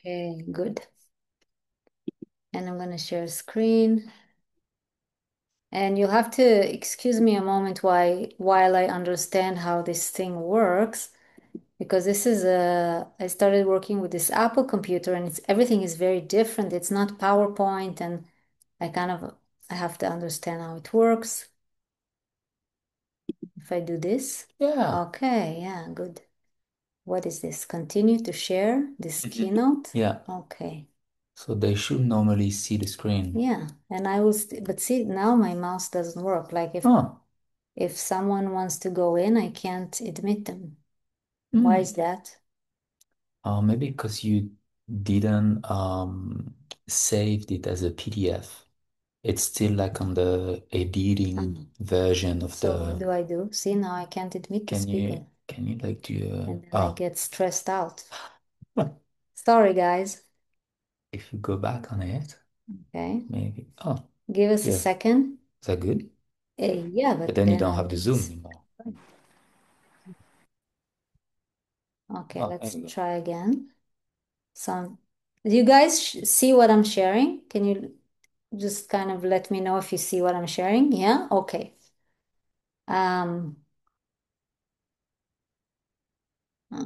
Okay, good. And I'm going to share screen. And you'll have to excuse me a moment while I understand how this thing works, because I started working with this Apple computer and everything is very different. It's not PowerPoint, and I have to understand how it works. If I do this. Yeah. Okay, yeah, good. What is this? Continue to share this keynote? Yeah. Okay. So they should normally see the screen. Yeah, and but see, now my mouse doesn't work. Like Oh, if someone wants to go in, I can't admit them. Why hmm. is that? Maybe because you didn't saved it as a PDF. It's still like on the editing Um, version of so what the. do I do? See, now I can't admit these people, Can you like do and then I oh get stressed out. Sorry, guys. if you go back on it, Okay, maybe give us a yeah. second. Is that good? Yeah, But but then you then don't I have the need. zoom anymore. Okay, Oh, there let's you go. try again. So, do you guys see what I'm sharing? Can you just kind of let me know if you see what I'm sharing? Yeah? Okay. Um, uh,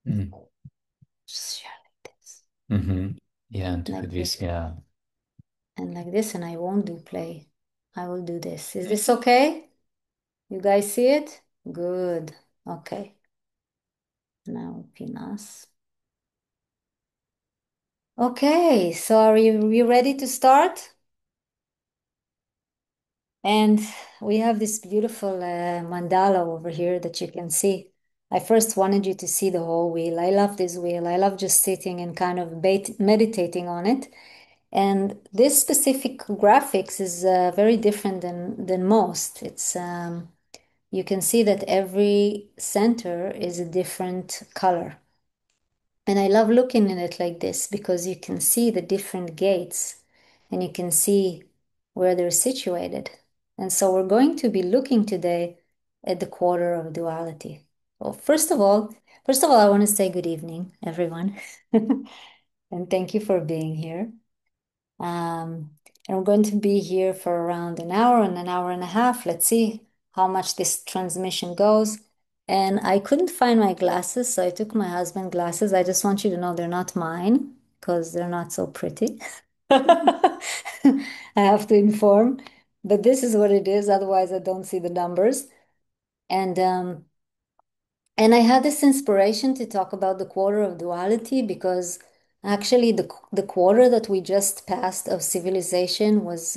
Mm. just share like this, Mm-hmm. Yeah, and to put like this, this, yeah. and like this, and I won't do play. I will do this. Is this okay? You guys see it? Good. Okay. Now Pinas. Okay, so are you ready to start? And we have this beautiful mandala over here that you can see. I first wanted you to see the whole wheel. I love this wheel. I love just sitting and kind of meditating on it. And this specific graphics is very different than most. You can see that every center is a different color. And I love looking at it like this because you can see the different gates and you can see where they're situated. And so we're going to be looking today at the quarter of duality. Well, first of all, I want to say good evening, everyone. And thank you for being here. Um, and we're going to be here for around an hour and a half. Let's see how much this transmission goes. And I couldn't find my glasses, so I took my husband's glasses. I just want you to know they're not mine because they're not so pretty. I have to inform, but this is what it is. Otherwise, I don't see the numbers. And and I had this inspiration to talk about the quarter of duality because actually the quarter that we just passed of civilization was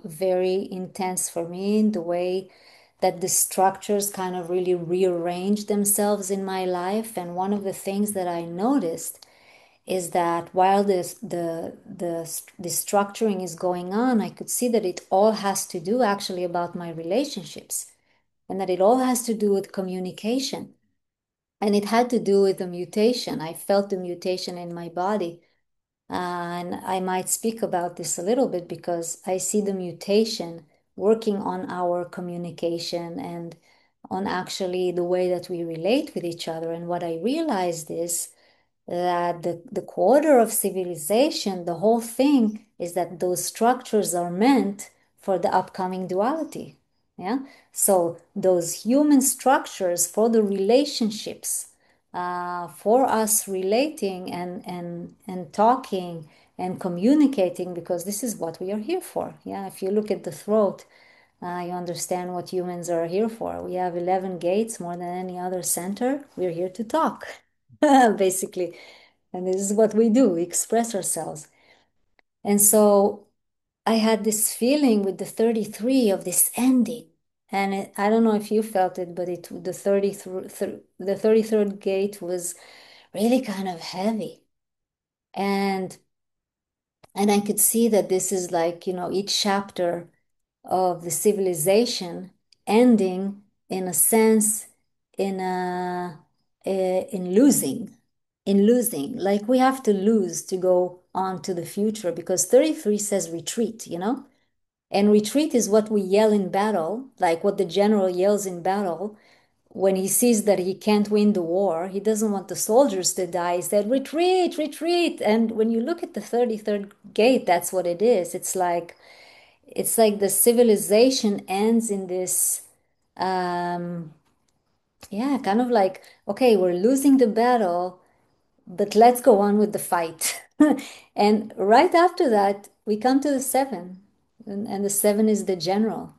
very intense for me in the way that the structures kind of really rearranged themselves in my life. And one of the things that I noticed is that while the structuring is going on, I could see that it all has to do actually about my relationships and that it all has to do with communication. And it had to do with the mutation. I felt the mutation in my body. And I might speak about this a little bit because I see the mutation working on our communication and on actually the way that we relate with each other. And what I realized is that the quarter of civilization, the whole thing is that those structures are meant for the upcoming duality. Yeah. So those human structures for the relationships, for us relating and talking and communicating, because this is what we are here for. Yeah. If you look at the throat, you understand what humans are here for. We have 11 gates, more than any other center. We're here to talk, basically. And this is what we do, we express ourselves. And so I had this feeling with the 33 of this ending. And I don't know if you felt it, but the 33rd gate was really kind of heavy. And and I could see that this is like, each chapter of the civilization ending in a sense in a in losing, like we have to lose to go on to the future because 33 says retreat, and retreat is what we yell in battle, like what the general yells in battle when he sees that he can't win the war, he doesn't want the soldiers to die. He said, retreat, retreat. And when you look at the 33rd gate, that's what it is. It's like the civilization ends in this, yeah, kind of like, okay, we're losing the battle, but let's go on with the fight. And right after that, we come to the seven, and the seven is the general.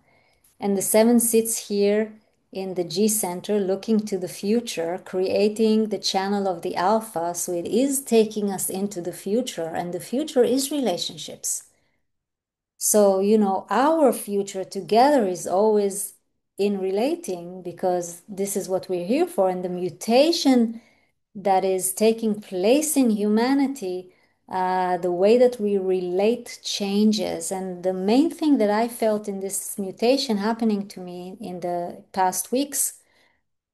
And the seven sits here in the G center, looking to the future, creating the channel of the alpha. So it is taking us into the future, and the future is relationships. So, our future together is always in relating because this is what we're here for. And the mutation that is taking place in humanity, the way that we relate changes. And the main thing that I felt in this mutation happening to me in the past weeks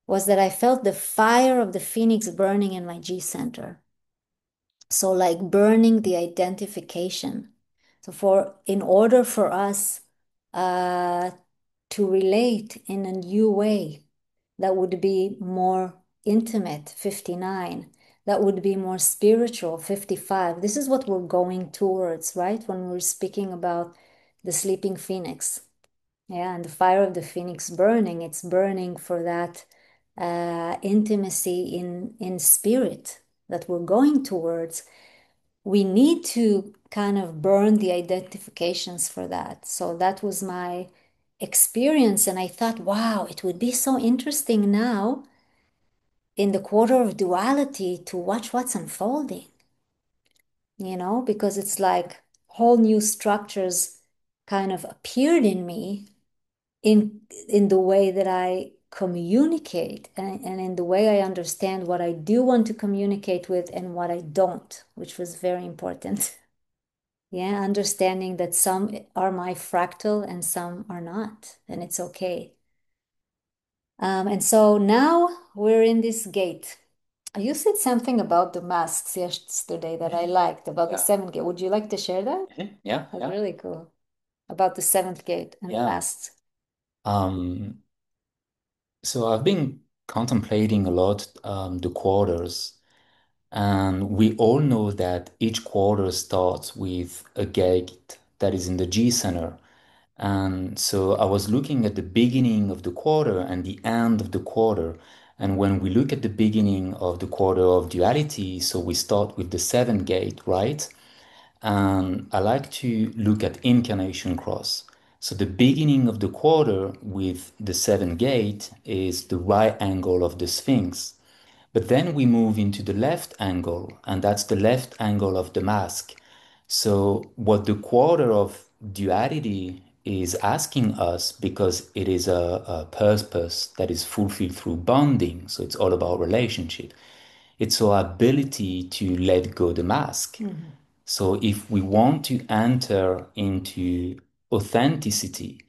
was that I felt the fire of the phoenix burning in my G center. So, like burning the identification. So, in order for us uh, to relate in a new way, that would be more intimate, 59. That would be more spiritual, 55. This is what we're going towards, right? When we're speaking about the sleeping phoenix. Yeah, and the fire of the phoenix burning, it's burning for that intimacy in spirit that we're going towards. We need to kind of burn the identifications for that. So that was my experience. And I thought, wow, it would be so interesting now in the quarter of duality to watch what's unfolding, because it's like whole new structures kind of appeared in me in the way that I communicate and in the way I understand what I do want to communicate with and what I don't, which was very important. Yeah, understanding that some are my fractal and some are not, and it's okay. And so now we're in this gate. You said something about the masks yesterday that I liked about the seventh gate. Would you like to share that? Yeah, That's yeah. really cool. About the seventh gate and the Yeah. masks. Um, so I've been contemplating a lot the quarters, and we all know that each quarter starts with a gate that is in the G center. And so I was looking at the beginning of the quarter and the end of the quarter. And when we look at the beginning of the quarter of duality, so we start with the seventh gate, right? And I like to look at incarnation cross. So the beginning of the quarter with the seventh gate is the right angle of the Sphinx. But then we move into the left angle, and that's the left angle of the mask. So what the quarter of duality is asking us, because it is a purpose that is fulfilled through bonding, so it's all about relationship. It's our ability to let go the mask. So if we want to enter into authenticity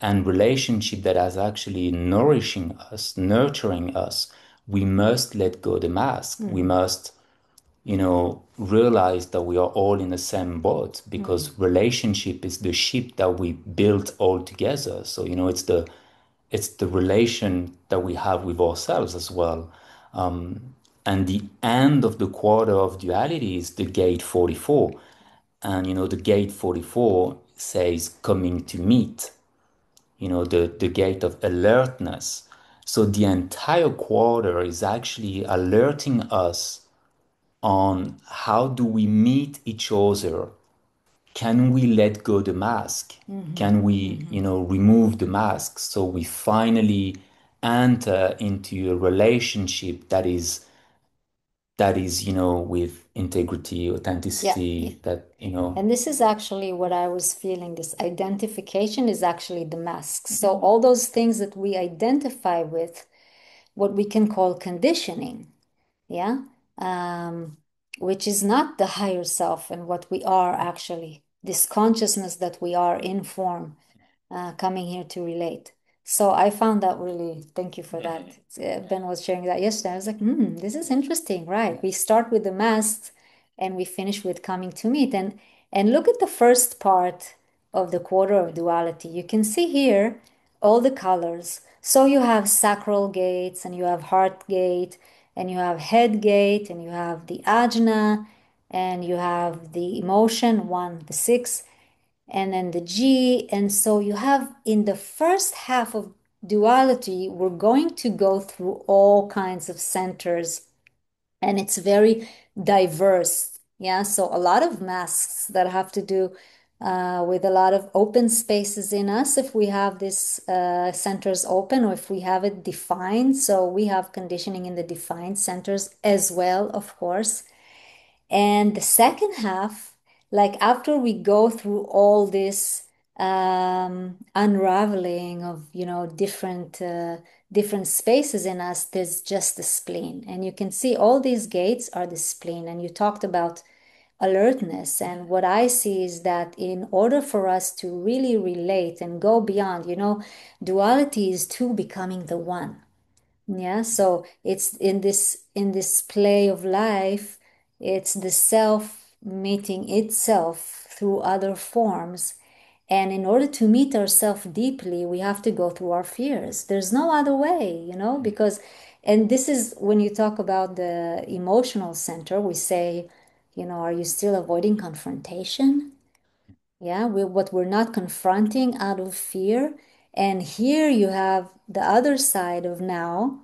and relationship that is actually nourishing us, nurturing us, we must let go the mask. We must, realize that we are all in the same boat because relationship is the ship that we built all together. So, it's the relation that we have with ourselves as well. And the end of the quarter of duality is the gate 44. And the gate 44 says coming to meet, the gate of alertness. So the entire quarter is actually alerting us on how do we meet each other. Can we let go the mask? Can we, remove the mask so we finally enter into a relationship that is, with integrity, Yeah. authenticity, And this is actually what I was feeling. This identification is actually the mask. So all those things that we identify with, what we can call conditioning, yeah, which is not the higher self and what we are actually, this consciousness that we are in form, coming here to relate. So I found that really, thank you for that. Ben was sharing that yesterday. I was like, this is interesting, right? We start with the masks and we finish with coming to meet. And look at the first part of the quarter of duality. You can see here all the colors. So you have sacral gates, and you have heart gate, and you have head gate, and you have the ajna, and you have the emotion, one, the six, and then the G. And so you have in the first half of duality, we're going to go through all kinds of centers, and it's very diverse. Yeah, so a lot of masks that have to do with a lot of open spaces in us if we have this centers open, or if we have it defined. So we have conditioning in the defined centers as well, of course. And the second half, like after we go through all this unraveling of, different spaces in us, there's just the spleen. And you can see all these gates are the spleen. And you talked about alertness. And what I see is that in order for us to really relate and go beyond, duality is two becoming the one. Yeah, so it's in this play of life, it's the self meeting itself through other forms. And in order to meet ourselves deeply, we have to go through our fears. There's no other way, because, and this is when you talk about the emotional center, we say, are you still avoiding confrontation? Yeah, what we're not confronting out of fear. And here you have the other side of now,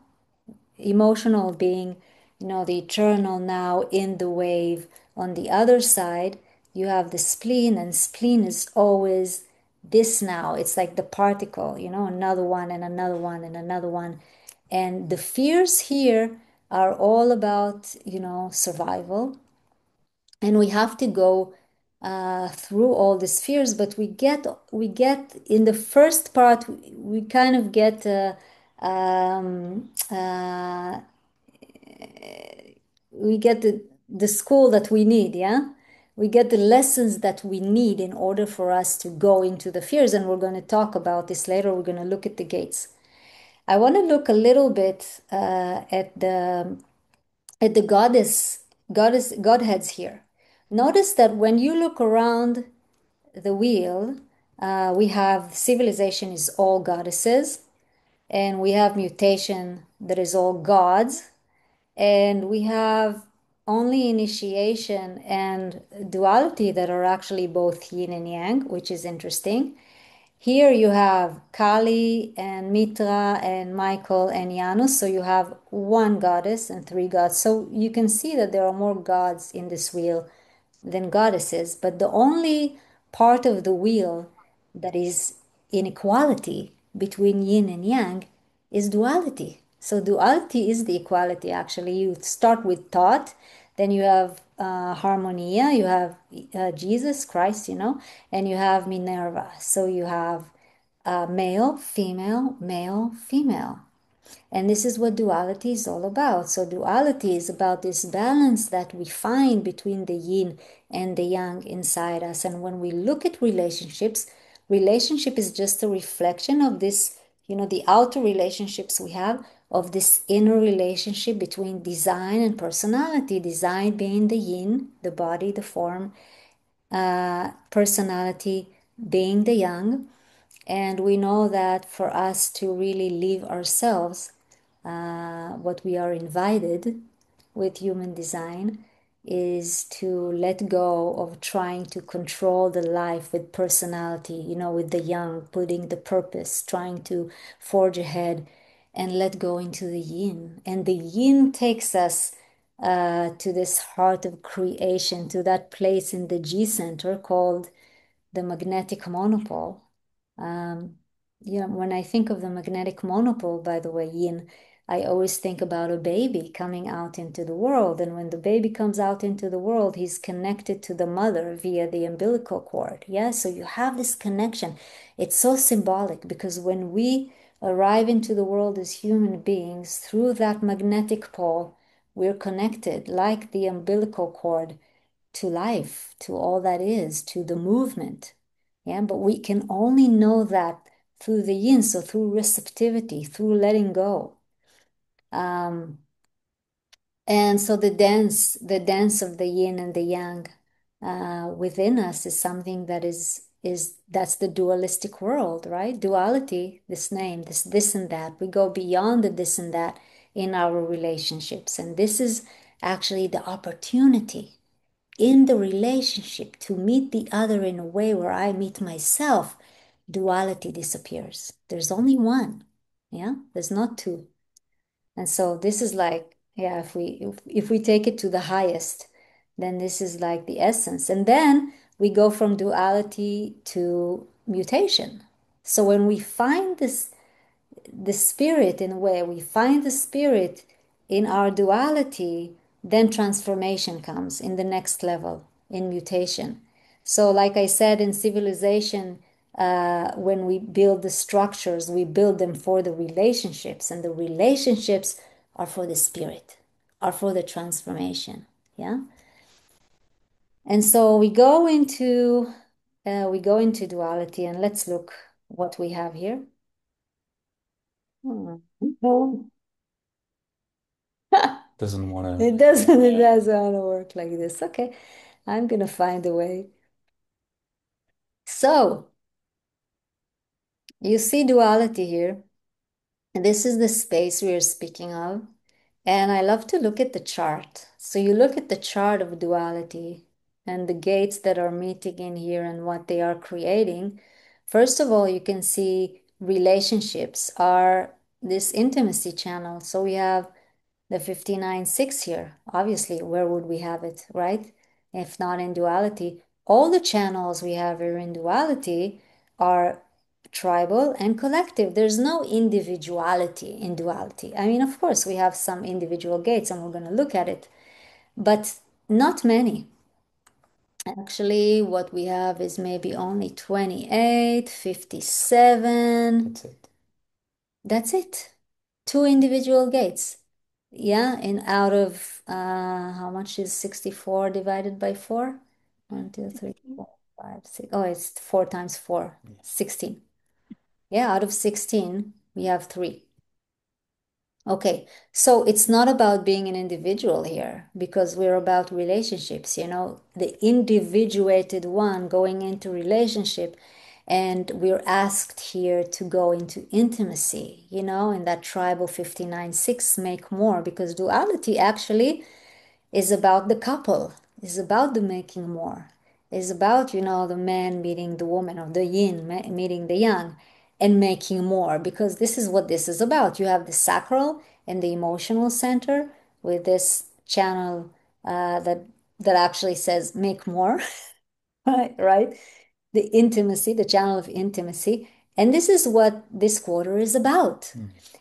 emotional being, the eternal now in the wave. On the other side, you have the spleen, and spleen is always this now. It's like the particle, another one and another one and another one. And the fears here are all about, survival. And we have to go through all these fears, but we get in the first part, we kind of get we get the school that we need, yeah? We get the lessons that we need in order for us to go into the fears. And we're going to talk about this later. We're going to look at the gates. I want to look a little bit at the godheads here. Notice that when you look around the wheel, we have civilization is all goddesses, and we have mutation that is all gods, and we have only initiation and duality that are actually both yin and yang, which is interesting. Here you have Kali and Mitra and Michael and Janus, so you have one goddess and three gods. So you can see that there are more gods in this wheel than goddesses, but the only part of the wheel that is inequality between yin and yang is duality. So duality is the equality, actually. You start with thought, then you have harmonia, you have Jesus Christ, and you have Minerva. So you have male, female, female. And this is what duality is all about. So duality is about this balance that we find between the yin and the yang inside us. And when we look at relationships, relationship is just a reflection of this, the outer relationships we have, of this inner relationship between design and personality. Design being the yin, the body, the form, personality being the yang. And we know that for us to really live ourselves, what we are invited with human design is to let go of trying to control the life with personality, with the yang, putting the purpose, trying to forge ahead, and let go into the yin. And the yin takes us to this heart of creation, to that place in the G center called the magnetic monopole. Um, when I think of the magnetic monopole, by the way, yin, I always think about a baby coming out into the world. And when the baby comes out into the world, he's connected to the mother via the umbilical cord. Yeah, so you have this connection. It's so symbolic because when we arrive into the world as human beings through that magnetic pole, we're connected like the umbilical cord to life, to all that is, to the movement. Yeah, but we can only know that through the yin, so through receptivity, through letting go. Um, and so the dance of the yin and the yang within us is something that is is that's the dualistic world, right? Duality, this name, this and that. We go beyond the this and that in our relationships. And this is actually the opportunity in the relationship to meet the other in a way where I meet myself. Duality disappears. There's only one. Yeah, there's not two. And so this is like, yeah, if we take it to the highest, then this is like the essence. And then we go from duality to mutation. So when we find this the spirit in a way, we find the spirit in our duality, then transformation comes in the next level, in mutation. So, like I said, in civilization, when we build the structures, we build them for the relationships, and the relationships are for the spirit, are for the transformation. Yeah. And so we go into duality, and let's look what we have here. Hmm. Doesn't want It doesn't want to work like this. Okay, I'm gonna find a way. So you see duality here. And this is the space we are speaking of. And I love to look at the chart. So you look at the chart of duality and the gates that are meeting in here and what they are creating. First of all, you can see relationships are this intimacy channel. So we have the 59.6 here. Obviously, where would we have it, right? If not in duality. All the channels we have here in duality are tribal and collective. There's no individuality in duality. I mean, of course, we have some individual gates and we're going to look at it, but not many. Actually, what we have is maybe only 28, 57. That's it. That's it. Two individual gates. Yeah, and out of how much is 64 divided by 4? 1, 2, 3, 4, 5, 6. Oh, it's 4 times 4, 16. Yeah, out of 16, we have 3. Okay, so it's not about being an individual here because we're about relationships, the individuated one going into relationship, and we're asked here to go into intimacy, in that tribal 59.6, make more, because duality actually is about the couple, is about the making more, is about, the man meeting the woman, or the yin meeting the yang, and making more, because this is what this is about. You have the sacral and the emotional center with this channel that actually says make more, right? The intimacy, the channel of intimacy. And this is what this quarter is about.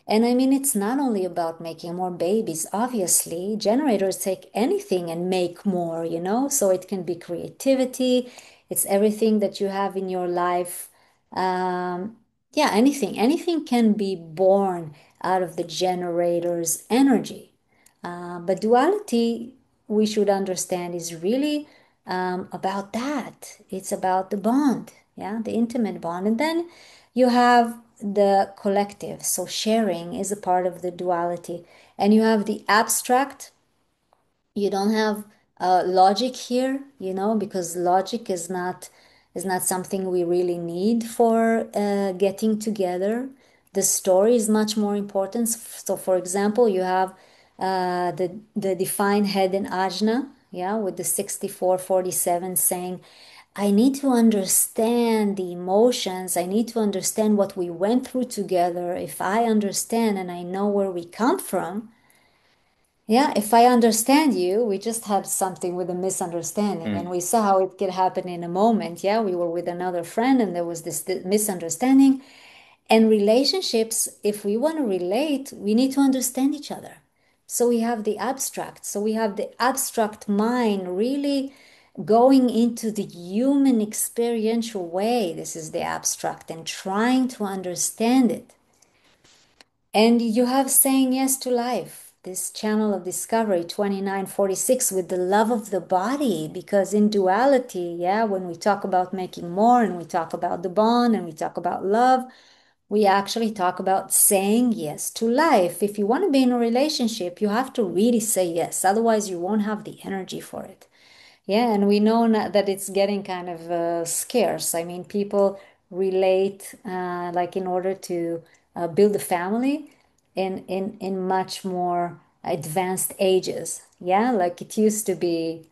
And I mean, it's not only about making more babies. Obviously, generators take anything and make more, so it can be creativity, it's everything that you have in your life. Yeah, anything can be born out of the generator's energy. But duality, we should understand, is really about that. It's about the bond, yeah, the intimate bond. And then you have the collective. So sharing is a part of the duality. And you have the abstract. You don't have logic here, because logic is not something we really need for getting together. The story is much more important. So, for example, you have the defined head in ajna, yeah, with the 6447 saying, I need to understand the emotions. I need to understand what we went through together. If I understand and I know where we come from, yeah, if I understand you, we just had something with a misunderstanding, and we saw how it could happen in a moment. Yeah, we were with another friend and there was this misunderstanding. And relationships, if we want to relate, we need to understand each other. So we have the abstract. So we have the abstract mind really going into the human experiential way. This is the abstract, and trying to understand it. And you have saying yes to life, this channel of discovery 2946, with the love of the body, because in duality, yeah, when we talk about making more and we talk about the bond and we talk about love, we actually talk about saying yes to life. If you want to be in a relationship, you have to really say yes. Otherwise, you won't have the energy for it. Yeah, and we know that it's getting kind of scarce. I mean, people relate like in order to build a family in much more advanced ages. Yeah, like it used to be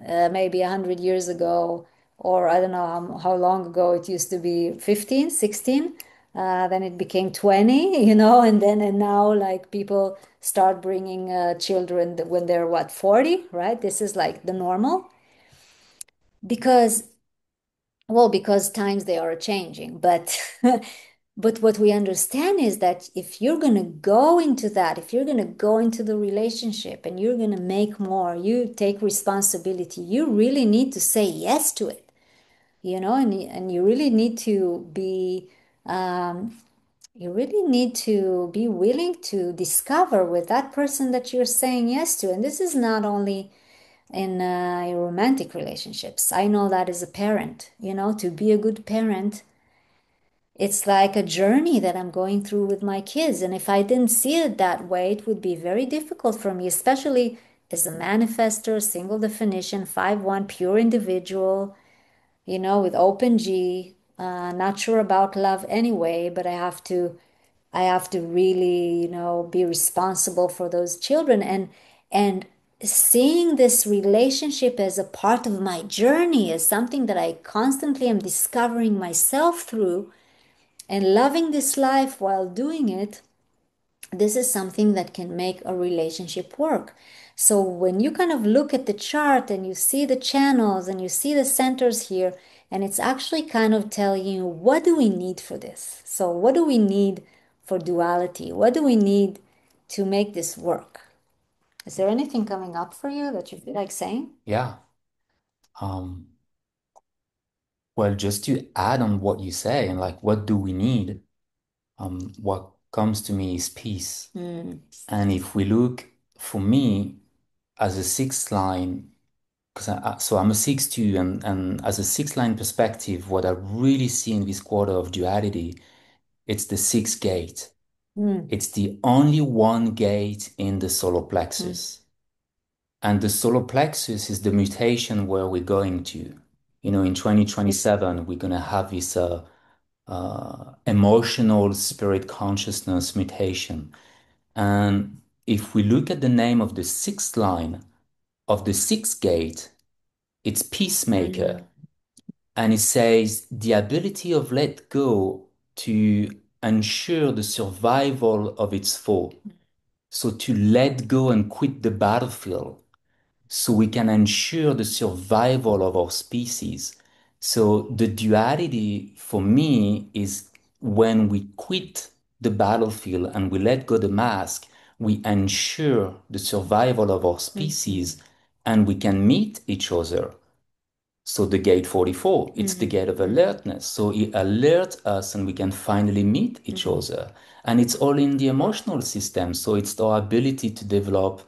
maybe 100 years ago, or I don't know how long ago it used to be, 15, 16. Then it became 20, and now like people start bringing children when they're what, 40, right? This is like the normal because, well, because times they are changing, but but what we understand is that if you're going to go into that, if you're going to go into the relationship and you're going to make more, you take responsibility, you really need to say yes to it, and you really need to be you really need to be willing to discover with that person that you're saying yes to. And this is not only in romantic relationships. I know that as a parent, to be a good parent, it's like a journey that I'm going through with my kids. And if I didn't see it that way, it would be very difficult for me, especially as a manifester, single definition, 5-1, pure individual, with open G, not sure about love anyway, but I have to really, be responsible for those children, and seeing this relationship as a part of my journey, as something that I constantly am discovering myself through and loving this life while doing it. This is something that can make a relationship work. So when you kind of look at the chart and you see the channels and you see the centers here, and it's actually kind of telling you, what do we need for this? So what do we need for duality? What do we need to make this work? Is there anything coming up for you that you feel like saying? Yeah. Um, well, just to add on what you say and like what do we need? What comes to me is peace. Mm, And if we look for me as a sixth line, because so I'm a 6-2, and as a sixth line perspective, what I really see in this quarter of duality, it's the sixth gate. mm, It's the only one gate in the solar mm, plexus. And the solar plexus is the mutation where we're going to. In 2027, we're going to have this emotional spirit consciousness mutation. And if we look at the name of the sixth line of the sixth gate, it's peacemaker. mm, And it says the ability of let go to ensure the survival of its foe. So to let go and quit the battlefield so we can ensure the survival of our species. So the duality for me is when we quit the battlefield and we let go the mask, we ensure the survival of our mm, species and we can meet each other. So the gate 44, it's the mm, gate of alertness. So it alerts us and we can finally meet each mm. other. And it's all in the emotional system. So it's our ability to develop,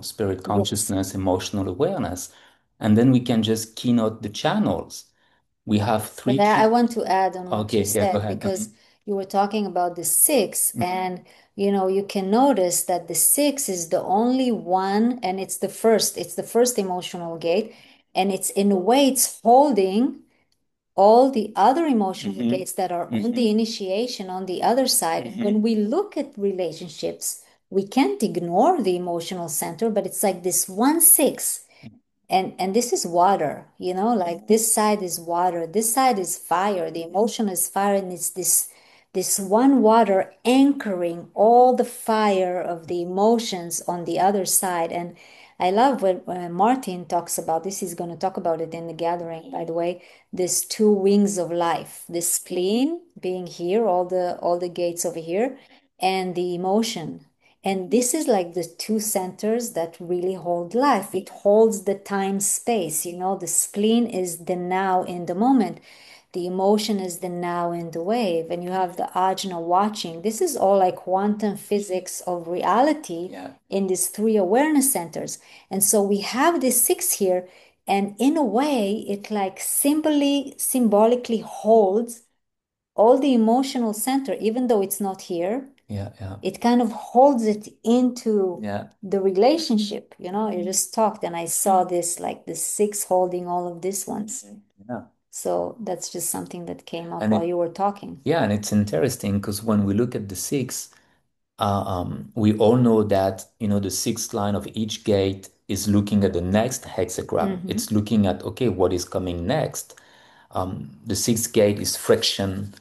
spirit Yes. consciousness, emotional awareness. And then we can just keynote the channels. We have But three I key. want to add on what you Okay, yeah, go said ahead. because you were talking about the six, and you can notice that the six is the only one, and it's the first emotional gate, and it's in a way it's holding all the other emotional Mm-hmm. gates that are on Mm-hmm. the initiation on the other side. And when we look at relationships, we can't ignore the emotional center, but it's like this one six, and this is water, like this side is water, this side is fire, the emotion is fire, and it's this one water anchoring all the fire of the emotions on the other side. And I love when Martin talks about this. He's going to talk about it in the gathering, by the way, this two wings of life, this spleen being here, all the gates over here, and the emotion. And this is like the two centers that really hold life. It holds the time space. The spleen is the now in the moment. The emotion is the now in the wave. And you have the ajna watching. This is all like quantum physics of reality. Yeah. In these three awareness centers. And so we have this six here. And in a way, it like symbolically holds all the emotional center, even though it's not here. Yeah, yeah, It kind of holds it into yeah. the relationship. You just talked and I saw this, like the six holding all of these ones. Yeah. So that's just something that came up And while it, you were talking. yeah, and it's interesting because when we look at the six, we all know that, the sixth line of each gate is looking at the next hexagram. Mm-hmm. It's looking at, okay, what is coming next? The sixth gate is friction,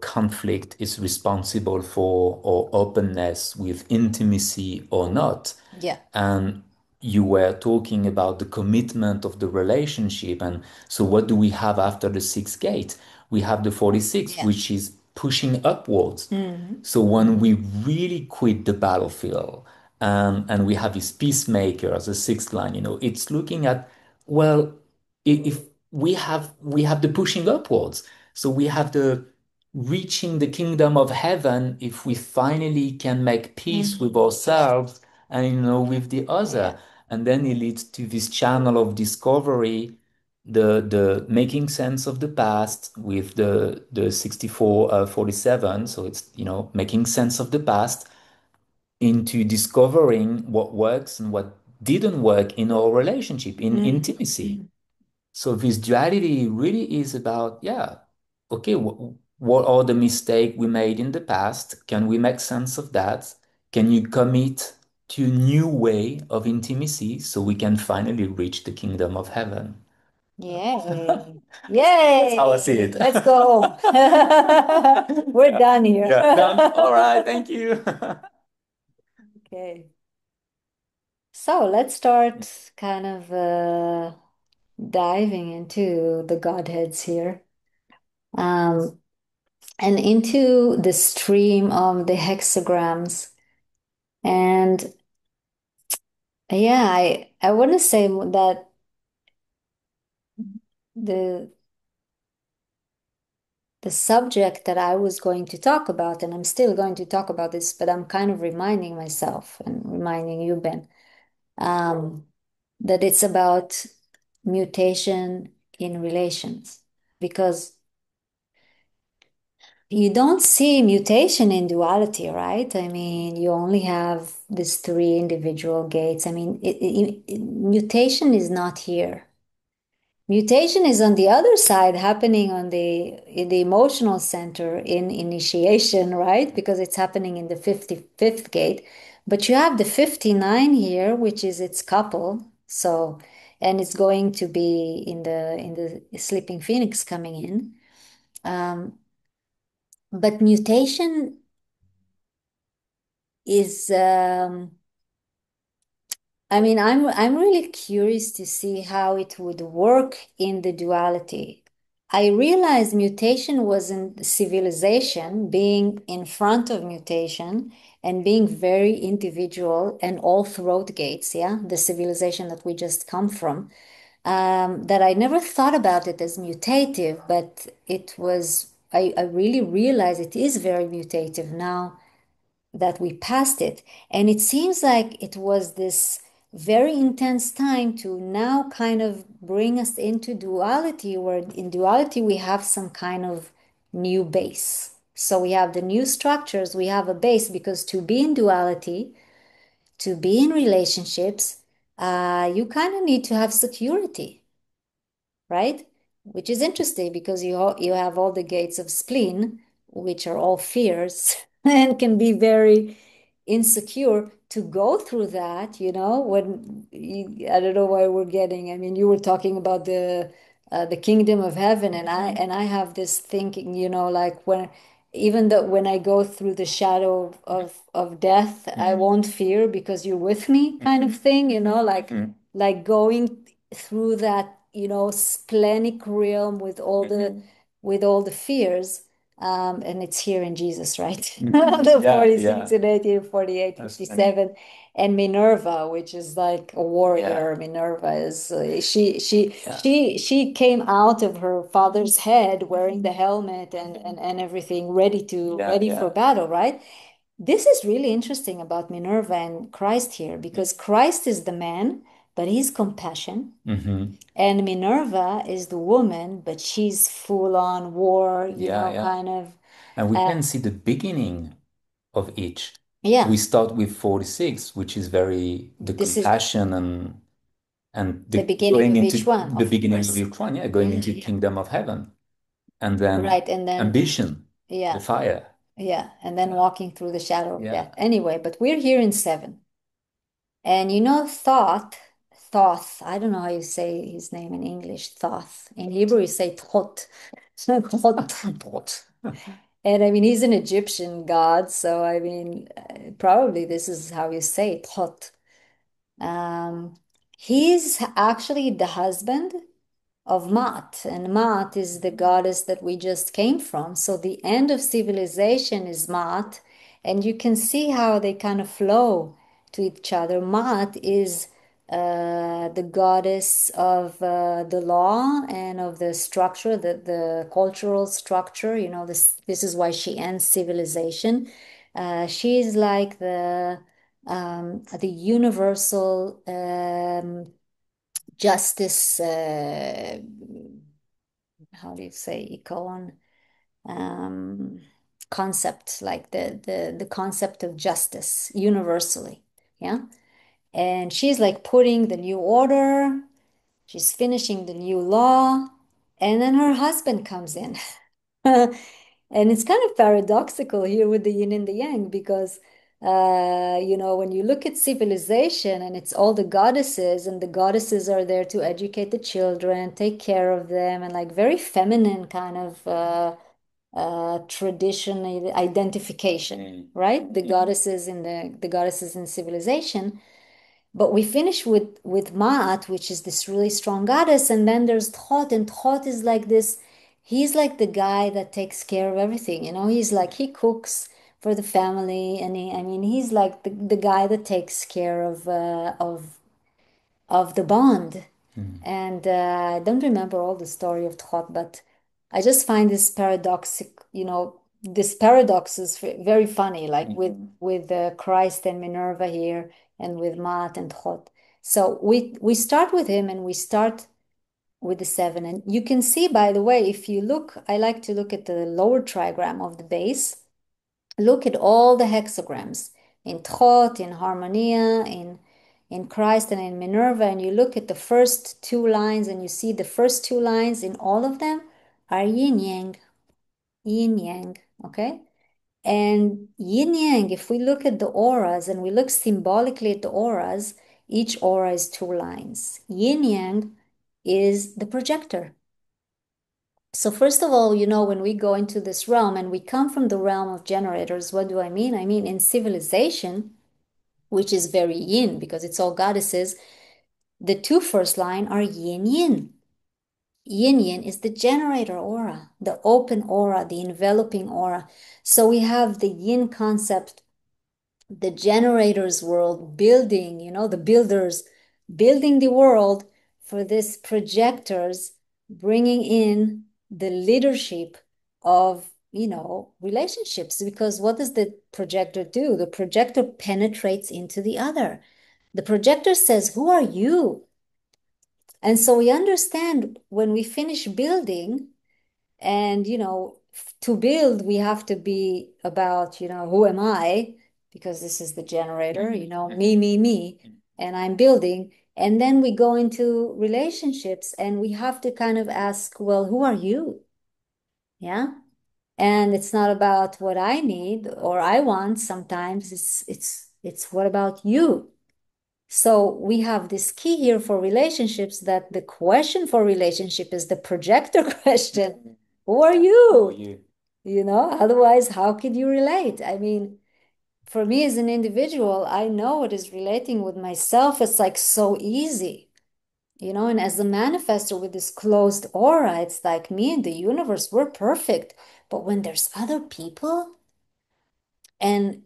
conflict is responsible for or openness with intimacy or not. Yeah. And you were talking about the commitment of the relationship. And so what do we have after the sixth gate? We have the 46, Yeah. which is pushing upwards. Mm-hmm. So when we really quit the battlefield, and we have these peacemakers, the sixth line, it's looking at, well, if we have the pushing upwards. So we have the reaching the kingdom of heaven if we finally can make peace with Mm-hmm. ourselves and with the Yeah. other. And then it leads to this channel of discovery, the making sense of the past with the 64 47. So it's making sense of the past into discovering what works and what didn't work in our relationship, in intimacy. Mm-hmm. So this duality really is about, yeah, okay, what are the mistakes we made in the past? Can we make sense of that? Can you commit to a new way of intimacy so we can finally reach the kingdom of heaven? Yay. That's how I Yay. see it. Let's go home. We're Yeah, done here. yeah, done. All right, thank you. Okay. So let's start kind of diving into the Godheads here. Um, and into the stream of the hexagrams. And yeah, I want to say that the the subject that I was going to talk about, and I'm still going to talk about this, but I'm kind of reminding myself and reminding you, Ben, um, that it's about mutation in relations, because you don't see mutation in duality, right? I mean, you only have these three individual gates. I mean, mutation is not here. Mutation is on the other side, happening on in the emotional center in initiation, right? Because it's happening in the 55th gate. But you have the 59 here, which is its couple. So, and it's going to be in the sleeping phoenix coming in. Um, but mutation is I mean, I'm really curious to see how it would work in the duality. I realized mutation wasn't civilization being in front of mutation and being very individual and all throat gates, yeah, the civilization that we just come from. That I never thought about it as mutative, but it was, I really realized it is very mutative now that we passed it. And it seems like it was this very intense time to now kind of bring us into duality, where in duality we have some kind of new base. So we have the new structures, we have a base, because to be in duality, to be in relationships, you kind of need to have security, right? Which is interesting because you have all the gates of spleen, which are all fears and can be very insecure to go through that, when I don't know why we're getting, I mean, you were talking about the kingdom of heaven, and I have this thinking, like even though when I go through the shadow of death, I won't fear because you're with me, kind of thing, like going through that, splenic realm with all the fears. And it's here in Jesus, right? The Yeah, 46 yeah. and 18, 48, That's funny. 57. And Minerva, which is like a warrior. Yeah, Minerva is she she yeah. she she came out of her father's head wearing the helmet and everything, Yeah, ready for yeah. battle, right? This is really interesting about Minerva and Christ here, because Christ is the man, but he's compassion. Mm-hmm. And Minerva is the woman, but she's full on war, Yeah, yeah. kind of. And we Uh, can see the beginning of each. We Yeah, start with 46, which is very the this is compassion and the the beginning going of into each one, the of beginning of course. each one, yeah, going Yeah, into yeah. kingdom of heaven, and then Right. And then, ambition, the yeah, fire. yeah. And then Yeah. walking through the shadow of Yeah. death. Anyway, but we're here in seven. And Thoth, I don't know how you say his name in English, Thoth. In Hebrew, you say Thot. Thot. What? And I mean, he's an Egyptian god. So, I mean, probably this is how you say it, Thot. Um, he's actually the husband of Maat, and Maat is the goddess that we just came from. So the end of civilization is Maat, and you can see how they kind of flow to each other. Maat is the goddess of the law and of the structure, the cultural structure. You know, this is why she ends civilization. She's like the universal justice, how do you say, icon, um, concept, like the concept of justice universally. Yeah. And she's like putting the new order, she's finishing the new law, and then her husband comes in. And it's kind of paradoxical here with the yin and the yang because, when you look at civilization and it's all the goddesses, and the goddesses are there to educate the children, take care of them, and like very feminine kind of tradition identification, right? The goddesses in the goddesses in civilization. But we finish with Ma'at, which is this really strong goddess, and then there's Thot, and Thot is like this. He's like the guy that takes care of everything. He's like he cooks for the family, and I mean, he's like the guy that takes care of the bond. Mm. And I don't remember all the story of Thot, but I just find this this paradox is very funny, like with Christ and Minerva here, and with Maat and Thot. So we start with him, and we start with the seven. And you can see, by the way, if you look, I like to look at the lower trigram of the base. Look at all the hexagrams in Thot, in Harmonia, in Christ, and in Minerva, and you look at the first two lines, and you see the first two lines in all of them are yin yang, okay? And yin yang, if we look at the auras and we look symbolically at the auras, each aura is two lines. Yin yang is the projector. So first of all, when we go into this realm and we come from the realm of generators, what do I mean? I mean, in civilization, which is very yin because it's all goddesses, the two first line are yin yin. Yin yin is the generator aura, the open aura, the enveloping aura. So we have the yin concept, the generators world building, the builders building the world for this projectors bringing in the leadership of, relationships. Because what does the projector do? The projector penetrates into the other. The projector says, "Who are you?" And so we understand when we finish building, and, to build, we have to be about, who am I? Because this is the generator, me, and I'm building. And then we go into relationships, and we have to kind of ask, well, who are you? Yeah. And it's not about what I need or I want. Sometimes it's what about you? So we have this key here for relationships, that the question for relationship is the projector question. Who are Who are you? you? Otherwise, how could you relate? I mean, for me as an individual, I know it is relating with myself. It's like so easy, and as a manifester with this closed aura, it's like me and the universe, we're perfect. But when there's other people, and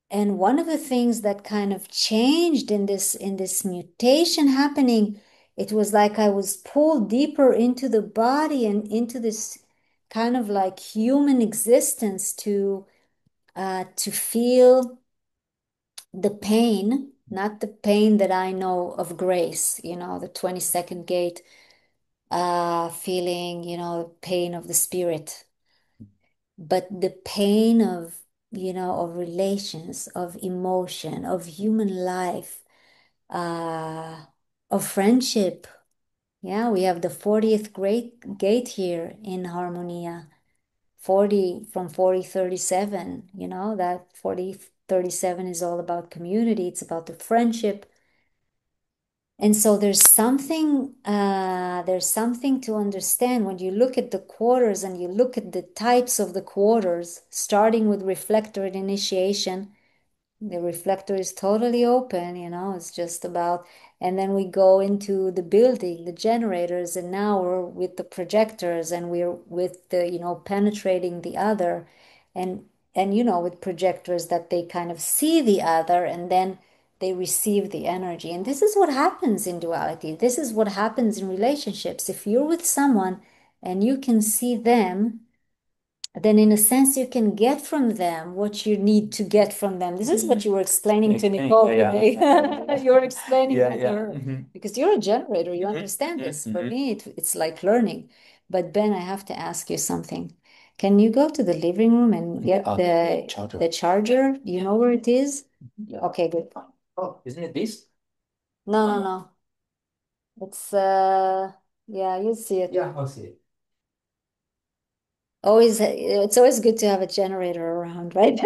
one of the things that kind of changed in this mutation happening, it was like I was pulled deeper into the body and into this kind of like human existence to feel the pain, not the pain that I know of grace, the 22nd gate, feeling, pain of the spirit, but the pain of of relations, of emotion, of human life, uh, of friendship. Yeah, we have the 40th great gate here in Harmonia. 40 from 4037, that 4037 is all about community. It's about the friendship. And so there's something to understand when you look at the quarters and you look at the types of the quarters, starting with reflector and initiation. The reflector is totally open, it's just about, and then we go into the building, the generators, and now we're with the projectors and we're with the, penetrating the other, and with projectors that they kind of see the other and then they receive the energy. And this is what happens in duality. This is what happens in relationships. If you're with someone and you can see them, then in a sense you can get from them what you need to get from them. This is what you were explaining to Nicole today. You were explaining that to her because you're a generator. You understand this. For me, it's like learning. But Ben, I have to ask you something. Can you go to the living room and get the charger. the charger? Do you know where it is? Okay, good. Oh, isn't it this? No, no, no. It's yeah, you see it. Yeah, I'll see it. It's always good to have a generator around, right?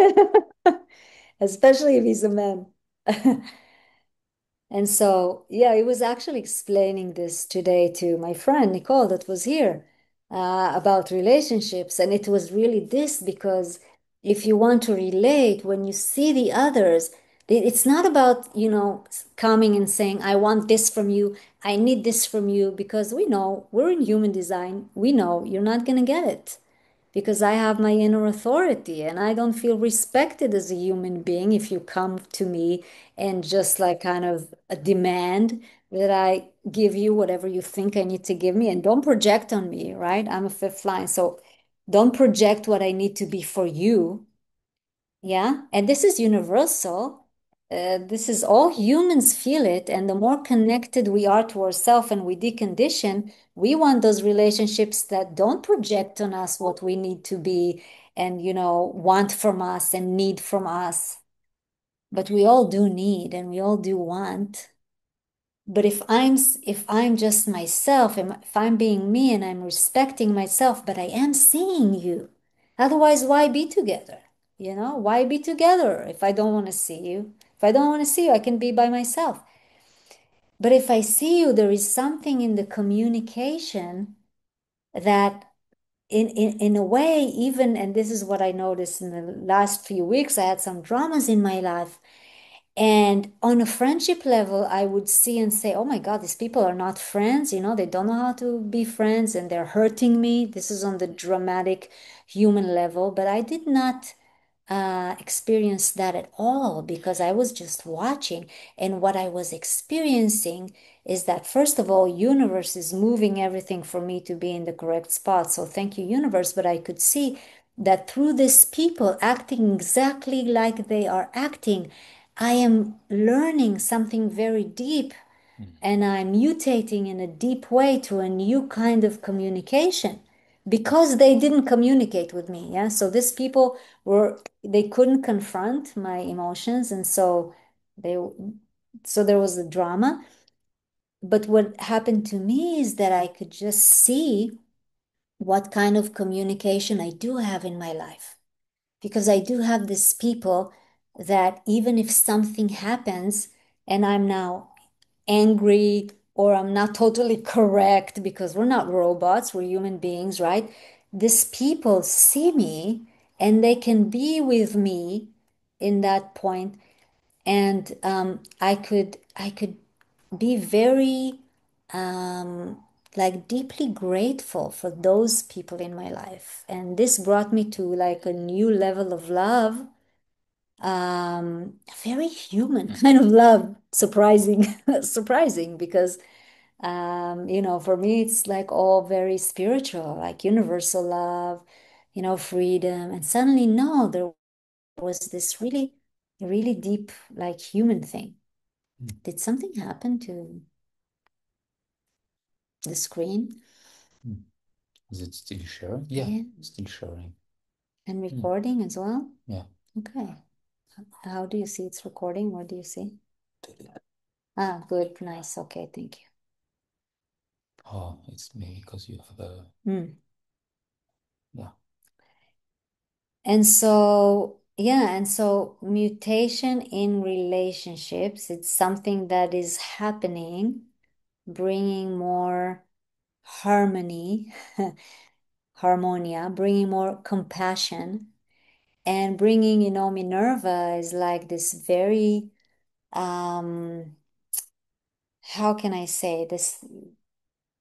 Especially if he's a man. And so, yeah, he was actually explaining this today to my friend Nicole that was here about relationships. And it was really this because if you want to relate, when you see the others, it's not about, coming and saying, I want this from you, I need this from you, because we know we're in human design. We know you're not going to get it because I have my inner authority and I don't feel respected as a human being if you come to me and just like kind of a demand that I give you whatever you think I need to give me, and don't project on me, right? I'm a fifth line. So don't project what I need to be for you. Yeah. And this is universal. This is all humans feel it. And the more connected we are to ourselves and we decondition, we want those relationships that don't project on us what we need to be and, want from us and need from us. But we all do need and we all do want. But if I'm just myself, and if I'm being me and I'm respecting myself, but I am seeing you, otherwise, why be together? Why be together if I don't want to see you? If I don't want to see you, I can be by myself. But if I see you, there is something in the communication that in a way, even, and this is what I noticed in the last few weeks, I had some dramas in my life. And on a friendship level, I would see and say, oh my God, these people are not friends. They don't know how to be friends and they're hurting me. This is on the dramatic human level. But I did not experience that at all because I was just watching. And what I was experiencing is that, first of all, universe is moving everything for me to be in the correct spot. So thank you, universe. But I could see that through these people acting exactly like they are acting, I am learning something very deep and I'm mutating in a deep way to a new kind of communication because they didn't communicate with me. Yeah. So these people they couldn't confront my emotions. And they, so there was a drama. But what happened to me is that I could just see what kind of communication I do have in my life because I do have these people that even if something happens and I'm now angry or I'm not totally correct because we're not robots, we're human beings, right? These people see me and they can be with me in that point, and I could be very like deeply grateful for those people in my life, and this brought me to like a new level of love, very human kind of love, surprising, surprising because for me it's like all very spiritual, like universal love, freedom, and suddenly no, there was this really, really deep, like human thing. Did something happen to the screen? Is it still sharing? Yeah, Yeah, still sharing. and recording as well? Yeah. Okay. How do you see it's recording? What do you see? Ah, good. Nice. Okay, thank you. Oh, it's maybe because you have a, yeah. And so, yeah, and so mutation in relationships, it's something that is happening, bringing more harmony, harmonia, bringing more compassion, and bringing, Minerva is like this very, how can I say this,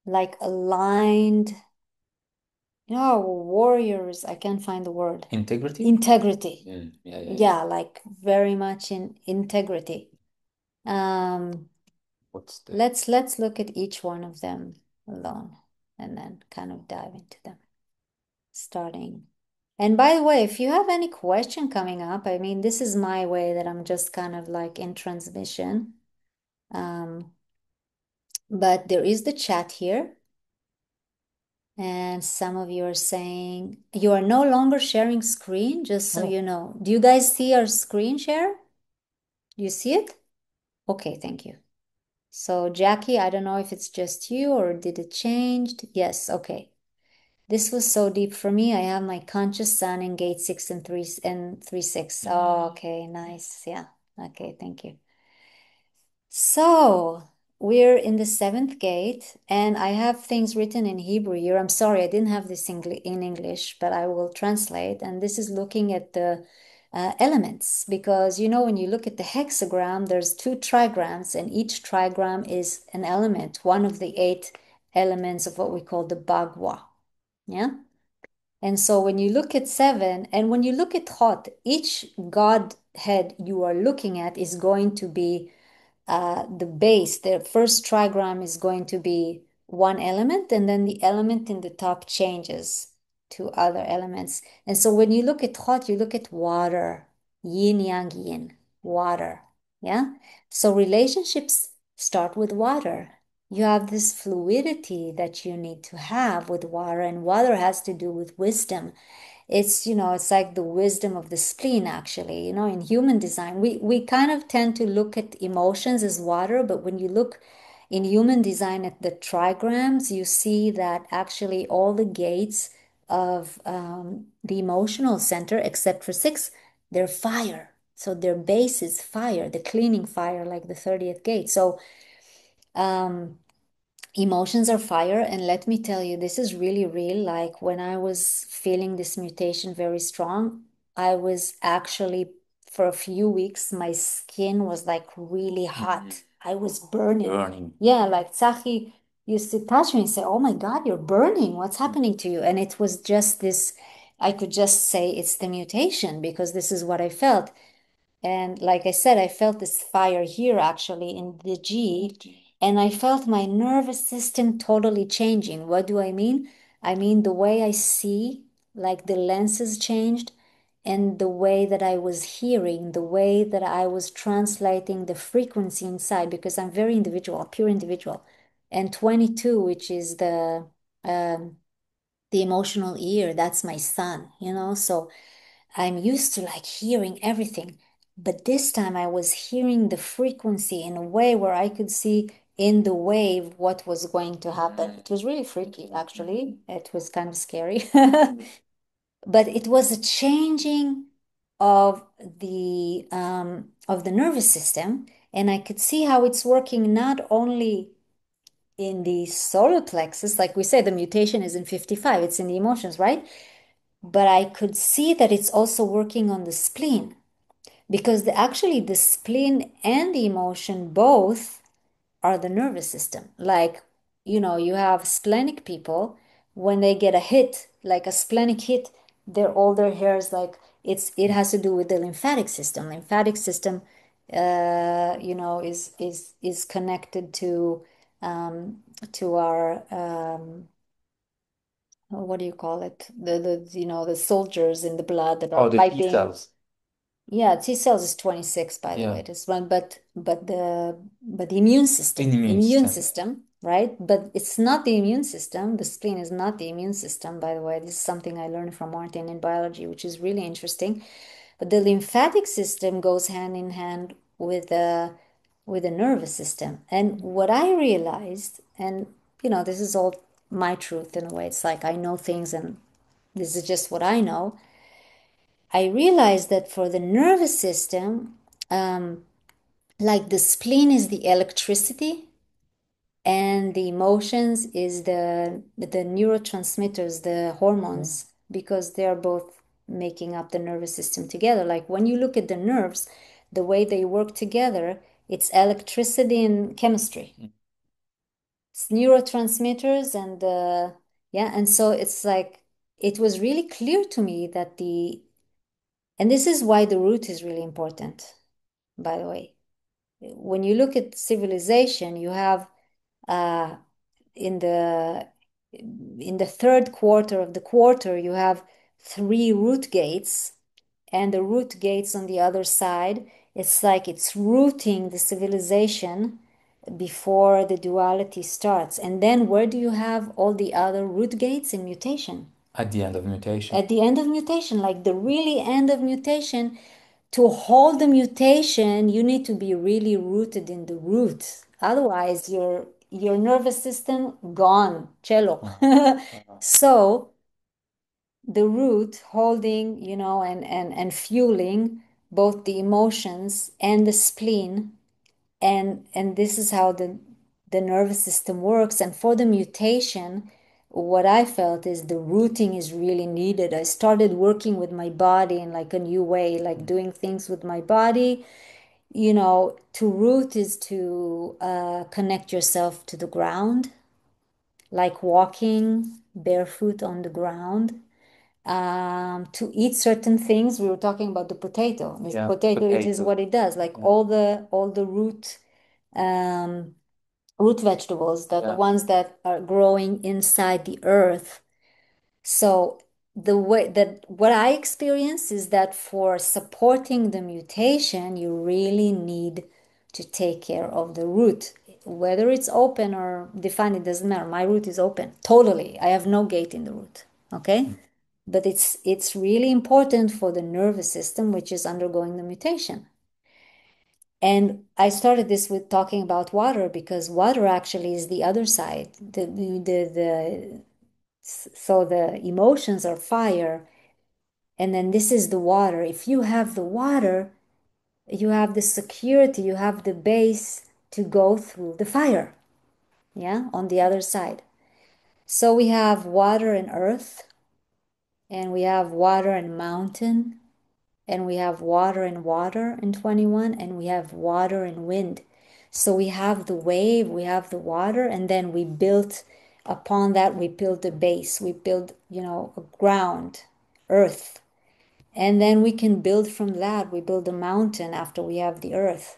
like aligned, warriors, I can't find the word. Integrity? Integrity. Yeah, yeah, Yeah, like very much in integrity. What's the Let's look at each one of them alone and then kind of dive into them. Starting. And by the way, if you have any question coming up, I mean, this is my way that I'm just kind of like in transmission. But there is the chat here. And some of you are saying you are no longer sharing screen, just so you know. Do you guys see our screen share? You see it? Okay, thank you. So Jackie, I don't know if it's just you or did it changed? Yes, okay. This was so deep for me. I have my conscious sun in gate 6 and 3 6. Oh, okay, nice. Yeah. Okay, thank you. So we're in the seventh gate, and I have things written in Hebrew here. I'm sorry, I didn't have this in English, but I will translate. And this is looking at the elements, because when you look at the hexagram, there's two trigrams, and each trigram is an element, one of the 8 elements of what we call the Bagua. Yeah. And so when you look at 7, and when you look at Hot, each Godhead you are looking at is going to be the base. The first trigram is going to be one element, and then the element in the top changes to other elements. And so when you look at Hot, you look at water, yin, yang, yin, water. Yeah. So relationships start with water. You have this fluidity that you need to have with water, and water has to do with wisdom. It's like the wisdom of the spleen, actually. In human design, we kind of tend to look at emotions as water, but when you look in human design at the trigrams, you see that actually all the gates of the emotional center, except for 6, they're fire. So their base is fire, the cleaning fire, like the 30th gate. So emotions are fire, and let me tell you, this is really real. Like when I was feeling this mutation very strong, I was actually, for a few weeks, my skin was like really hot. I was burning. Yeah, like Tsahi used to touch me and say, "Oh my God, you're burning. What's happening to you?" And it was just this, I could just say it's the mutation, because this is what I felt. And like I said, I felt this fire here actually in the G, and I felt my nervous system totally changing. What do I mean? I mean the way I see, like the lenses changed, and the way that I was hearing, the way that I was translating the frequency inside, because I'm very individual, pure individual. And 22, which is the emotional ear, that's my son. So I'm used to like hearing everything, but this time I was hearing the frequency in a way where I could see in the wave what was going to happen. It was really freaky, actually. It was kind of scary. But it was a changing of the nervous system, and I could see how it's working not only in the solar plexus, like we say, the mutation is in 55, it's in the emotions, right? But I could see that it's also working on the spleen, because actually the spleen and the emotion both are the nervous system. Like, you have splenic people, when they get a hit, like a splenic hit, all their hairs, like it has to do with the lymphatic system. Lymphatic system, is connected to our what do you call it? The soldiers in the blood that are the T piping. cells. Yeah, T cells is 26, by the way. This one, but the immune system, right? But it's not the immune system. The spleen is not the immune system, by the way. This is something I learned from Martin in biology, which is really interesting. But the lymphatic system goes hand in hand with the nervous system. And what I realized, and this is all my truth in a way. It's like I know things and this is just what I know. I realized that for the nervous system, like the spleen is the electricity and the emotions is the neurotransmitters, the hormones, because they're both making up the nervous system together. Like when you look at the nerves, the way they work together, it's electricity and chemistry. It's neurotransmitters and yeah, and so it's like it was really clear to me that and this is why the root is really important, by the way. When you look at civilization, you have uh, in the third quarter of the quarter, you have three root gates, and the root gates on the other side, it's like it's rooting the civilization before the duality starts. And then where do you have all the other root gates in mutation? At the end of mutation. At the end of mutation, like the really end of mutation, to hold the mutation, you need to be really rooted in the root. Otherwise, your nervous system gone, cello. So the root holding, and fueling both the emotions and the spleen, and this is how the nervous system works. And for the mutation, what I felt is the rooting is really needed. I started working with my body in like a new way, like doing things with my body. To root is to connect yourself to the ground, like walking barefoot on the ground. To eat certain things. We were talking about the potato. This Yeah, potato, it is potato. what it does. Like Yeah. all the root vegetables, the Yeah. ones that are growing inside the earth. So the way that what I experience is that for supporting the mutation, you really need to take care of the root. Whether it's open or defined, it doesn't matter. My root is open totally. I have no gate in the root. Okay. But it's really important for the nervous system, which is undergoing the mutation. And I started this with talking about water because water actually is the other side. So the emotions are fire, and then this is the water. If you have the water, you have the security, you have the base to go through the fire, yeah, on the other side. So we have water and earth, and we have water and mountain, and we have water and water in 21, and we have water and wind. So we have the wave, we have the water, and then we built upon that, we built a base, we build, a ground, earth. And then we can build from that. We build a mountain after we have the earth.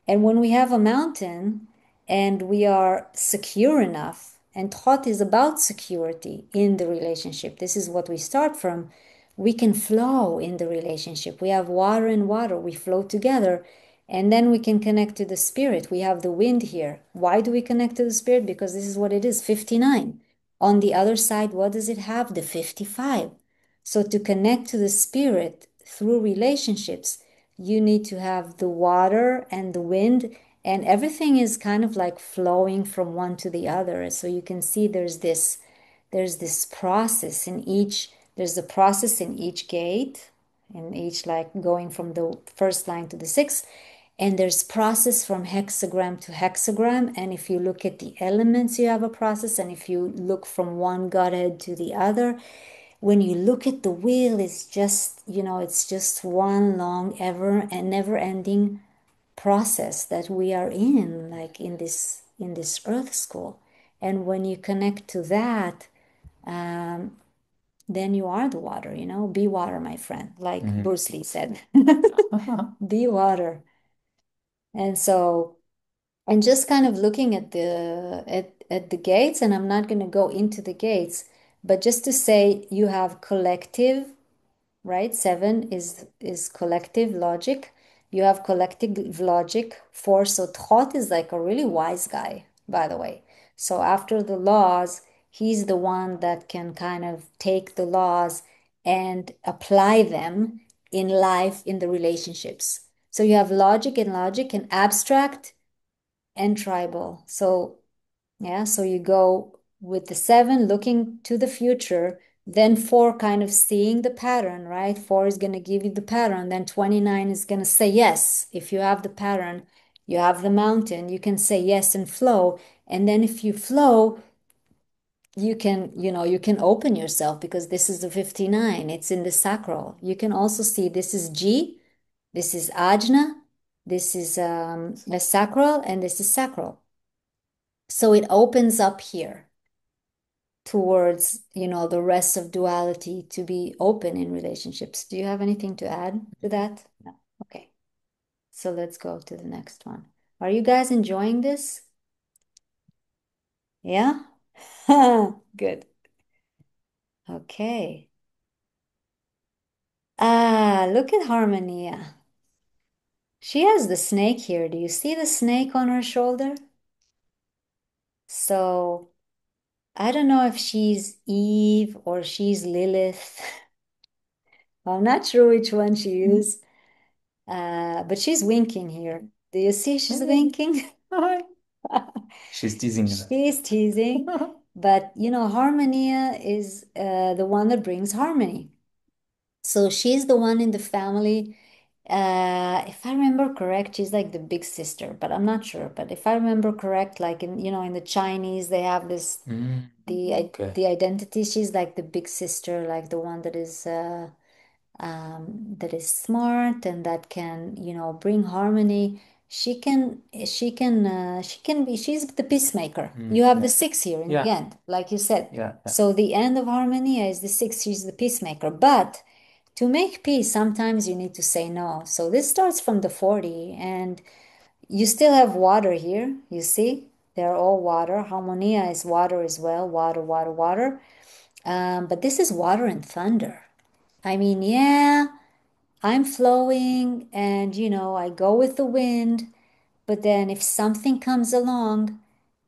And when we have a mountain and we are secure enough, and thought is about security in the relationship, this is what we start from. We can flow in the relationship. We have water and water, we flow together, and then we can connect to the spirit. We have the wind here. Why do we connect to the spirit? Because this is what it is, 59. On the other side, what does it have? The 55. So to connect to the spirit through relationships, you need to have the water and the wind, and everything is kind of like flowing from one to the other. So you can see there's this process in each, there's a process in each gate, in each, like going from the first line to the sixth, and there's process from hexagram to hexagram. And if you look at the elements, you have a process. And if you look from one godhead to the other, when you look at the wheel, it's just one long ever and never ending process that we are in, like in this earth school. And when you connect to that, then you are the water, be water, my friend, like Bruce Lee said. Be water. And so, and just kind of looking at the gates, and I'm not going to go into the gates, but just to say you have collective, right? Seven is collective logic. You have collective logic. Four, so Thought is like a really wise guy, by the way. So after the laws, he's the one that can kind of take the laws and apply them in life, in the relationships. So you have logic and abstract and tribal. So yeah, so you go with the 7 looking to the future, then 4 kind of seeing the pattern, right? 4 is going to give you the pattern, then 29 is going to say yes. If you have the pattern, you have the mountain, you can say yes and flow. And then if you flow, you can open yourself because this is the 59. It's in the sacral. You can also see this is G, this is ajna, this is a sacral, and this is sacral. So it opens up here towards, the rest of duality to be open in relationships. Do you have anything to add to that? No. Okay. So let's go to the next one. Are you guys enjoying this? Yeah? Good. Okay. Ah, look at Harmonia. She has the snake here. Do you see the snake on her shoulder? So I don't know if she's Eve or she's Lilith. I'm not sure which one she is. But she's winking here. Do you see she's winking? She's teasing us. She's teasing. But Harmonia is the one that brings harmony. So she's the one in the family. If I remember correct, she's like the big sister, but I'm not sure. But if I remember correct, like in the Chinese, they have this Okay. the identity. She's like the big sister, like the one that is smart and that can, bring harmony. She's the peacemaker. You have the 6 here in the Yeah. end, like you said. Yeah. So the end of harmonia is the 6. She's the peacemaker. But to make peace, sometimes you need to say no. So this starts from the 40, and you still have water here. You see, they're all water. Harmonia is water as well. Water, water, water. But this is water and thunder. I mean, yeah, I'm flowing and, I go with the wind. But then if something comes along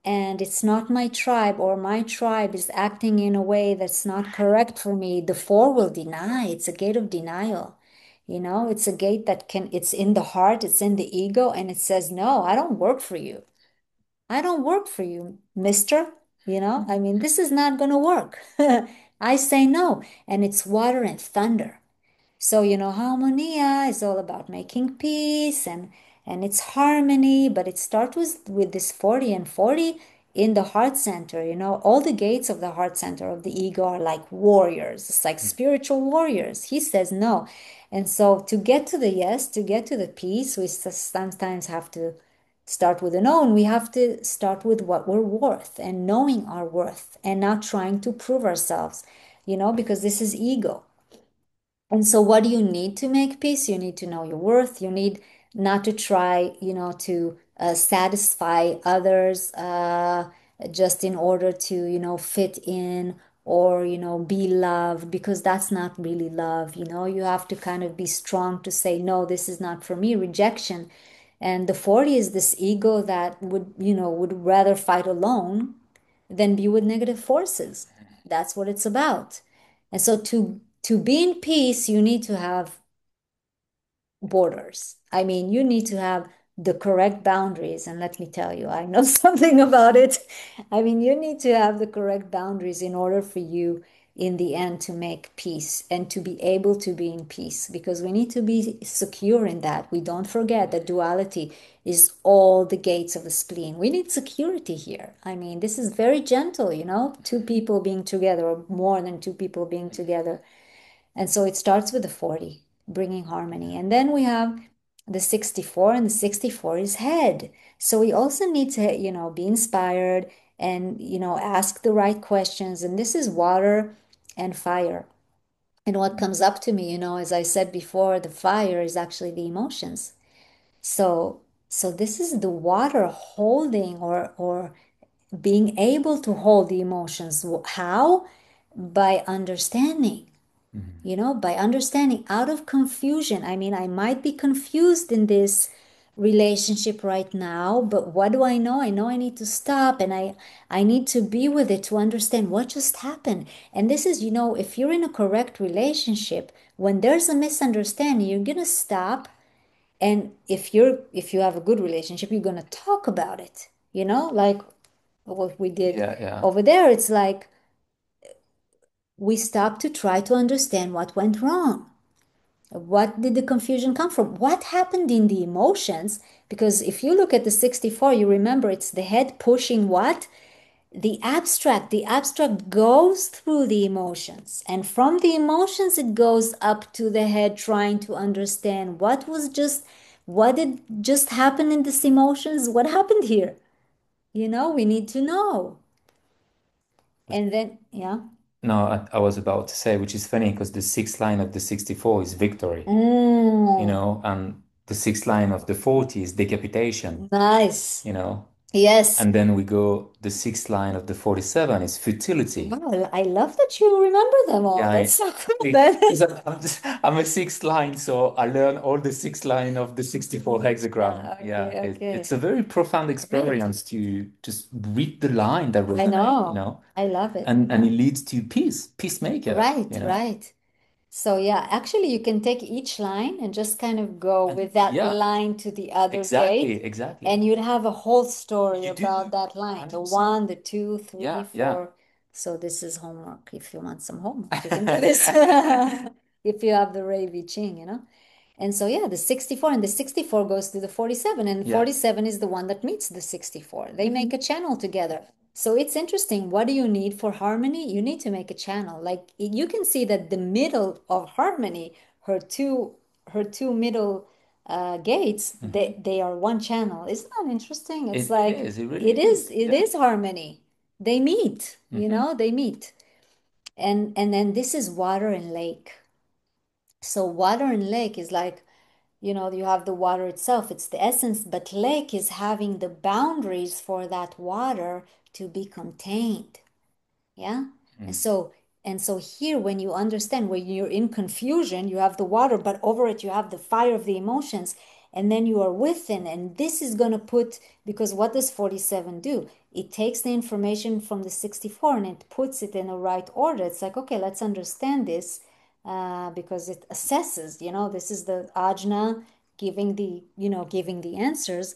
and it's not my tribe, or my tribe is acting in a way that's not correct for me, the 4 will deny. It's a gate of denial. It's a gate it's in the heart, it's in the ego, and it says, no, I don't work for you. I don't work for you, mister. I mean, this is not going to work. I say no. And it's water and thunder. So, harmonia is all about making peace, and it's harmony, but it starts with this 40 and 40 in the heart center. All the gates of the heart center of the ego are like warriors. It's like spiritual warriors. He says no. And so to get to the yes, to get to the peace, we sometimes have to start with a no, and we have to start with what we're worth and knowing our worth and not trying to prove ourselves, because this is ego. And so, what do you need to make peace? You need to know your worth. You need not to try, to satisfy others just in order to, fit in, or, be loved, because that's not really love. You have to kind of be strong to say, no, this is not for me, rejection. And the 40 is this ego that would rather fight alone than be with negative forces. That's what it's about. And so to be in peace, you need to have borders. I mean, you need to have the correct boundaries. And let me tell you, I know something about it. I mean, you need to have the correct boundaries in order for you in the end to make peace and to be able to be in peace, because we need to be secure in that. We don't forget that duality is all the gates of the spleen. We need security here. I mean, this is very gentle, two people being together, or more than two people being together. And so it starts with the 40, bringing harmony. And then we have the 64, and the 64 is head. So we also need to, be inspired and, ask the right questions. And this is water and fire. And what comes up to me, as I said before, the fire is actually the emotions. So this is the water holding, or being able to hold the emotions. How? By understanding, by understanding out of confusion. I mean, I might be confused in this relationship right now, but what do I know? I know I need to stop, and I need to be with it to understand what just happened. And this is, if you're in a correct relationship, when there's a misunderstanding, you're gonna stop, and if you have a good relationship, you're gonna talk about it, like what we did Yeah, yeah. over there. It's like we stopped to try to understand what went wrong. What did the confusion come from? What happened in the emotions? Because if you look at the 64, you remember it's the head pushing what? The abstract. The abstract goes through the emotions. And from the emotions, it goes up to the head trying to understand what did just happen in these emotions? What happened here? We need to know. And then, yeah. No, I was about to say, which is funny because the sixth line of the 64 is victory, Mm, and the sixth line of the 40 is decapitation, nice. you know, Yes. and then we go, the sixth line of the 47 is futility. Wow, I love that you remember them all. Yeah, That's so cool then. because I'm a sixth line, so I learn all the sixth line of the 64 hexagram. Yeah, Okay, it's okay. a very profound Great. experience to just read the line that I resonate, know. I love it. and Yeah. it leads to peacemaker, Right, right. So yeah, actually you can take each line and just kind of go and with that yeah, line to the other gate, exactly. and you'd have a whole story You about do that line. The 100%. one, the two, three, Yeah. four. So this is homework. If you want some homework, you can do this. If you have the Ravi Ching. And so, yeah, the 64 and the 64 goes to the 47, and Yeah. 47 is the one that meets the 64. They make Mhm. a channel together. So it's interesting. What do you need for harmony? You need to make a channel. Like you can see that the middle of harmony, her two middle gates, they Mhm. they are one channel. Isn't that interesting? It's It like is. It really it is is. it Yeah. is harmony. They meet, Hmm. they meet. And then this is water and lake. So water and lake is like, you have the water itself, it's the essence, but lake is having the boundaries for that water to be contained. Yeah. And Mm. so and so here, when you understand, when you're in confusion, you have the water, but over it you have the fire of the emotions, and then you are within, and this is going to put, because what does 47 do? It takes the information from the 64 and it puts it in a right order. It's like, okay, let's understand this, because it assesses, this is the ajna giving the answers,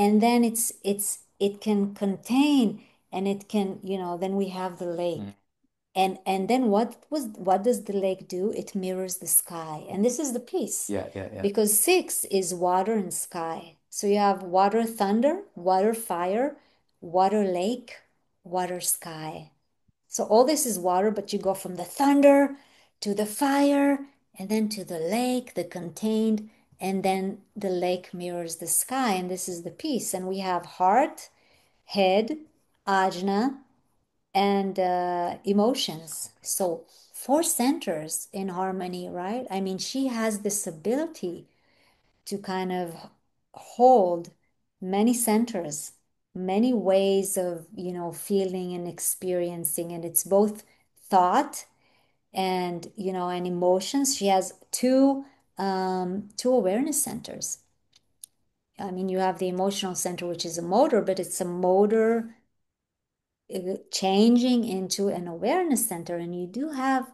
and then it can contain, and it can, then we have the lake. Mm. And then what does the lake do? It mirrors the sky, and this is the piece, Yeah. because six is water and sky. So you have water thunder, water fire, water lake, water sky. So all this is water, but you go from the thunder to the fire, and then to the lake, the contained, and then the lake mirrors the sky, and this is the piece. And we have heart, head, ajna, and emotions. So four centers in harmony, right? I mean, she has this ability to kind of hold many centers, many ways of, feeling and experiencing. And it's both thought and emotions. She has two awareness centers. I mean, you have the emotional center, which is a motor, but it's a motor changing into an awareness center, and you do have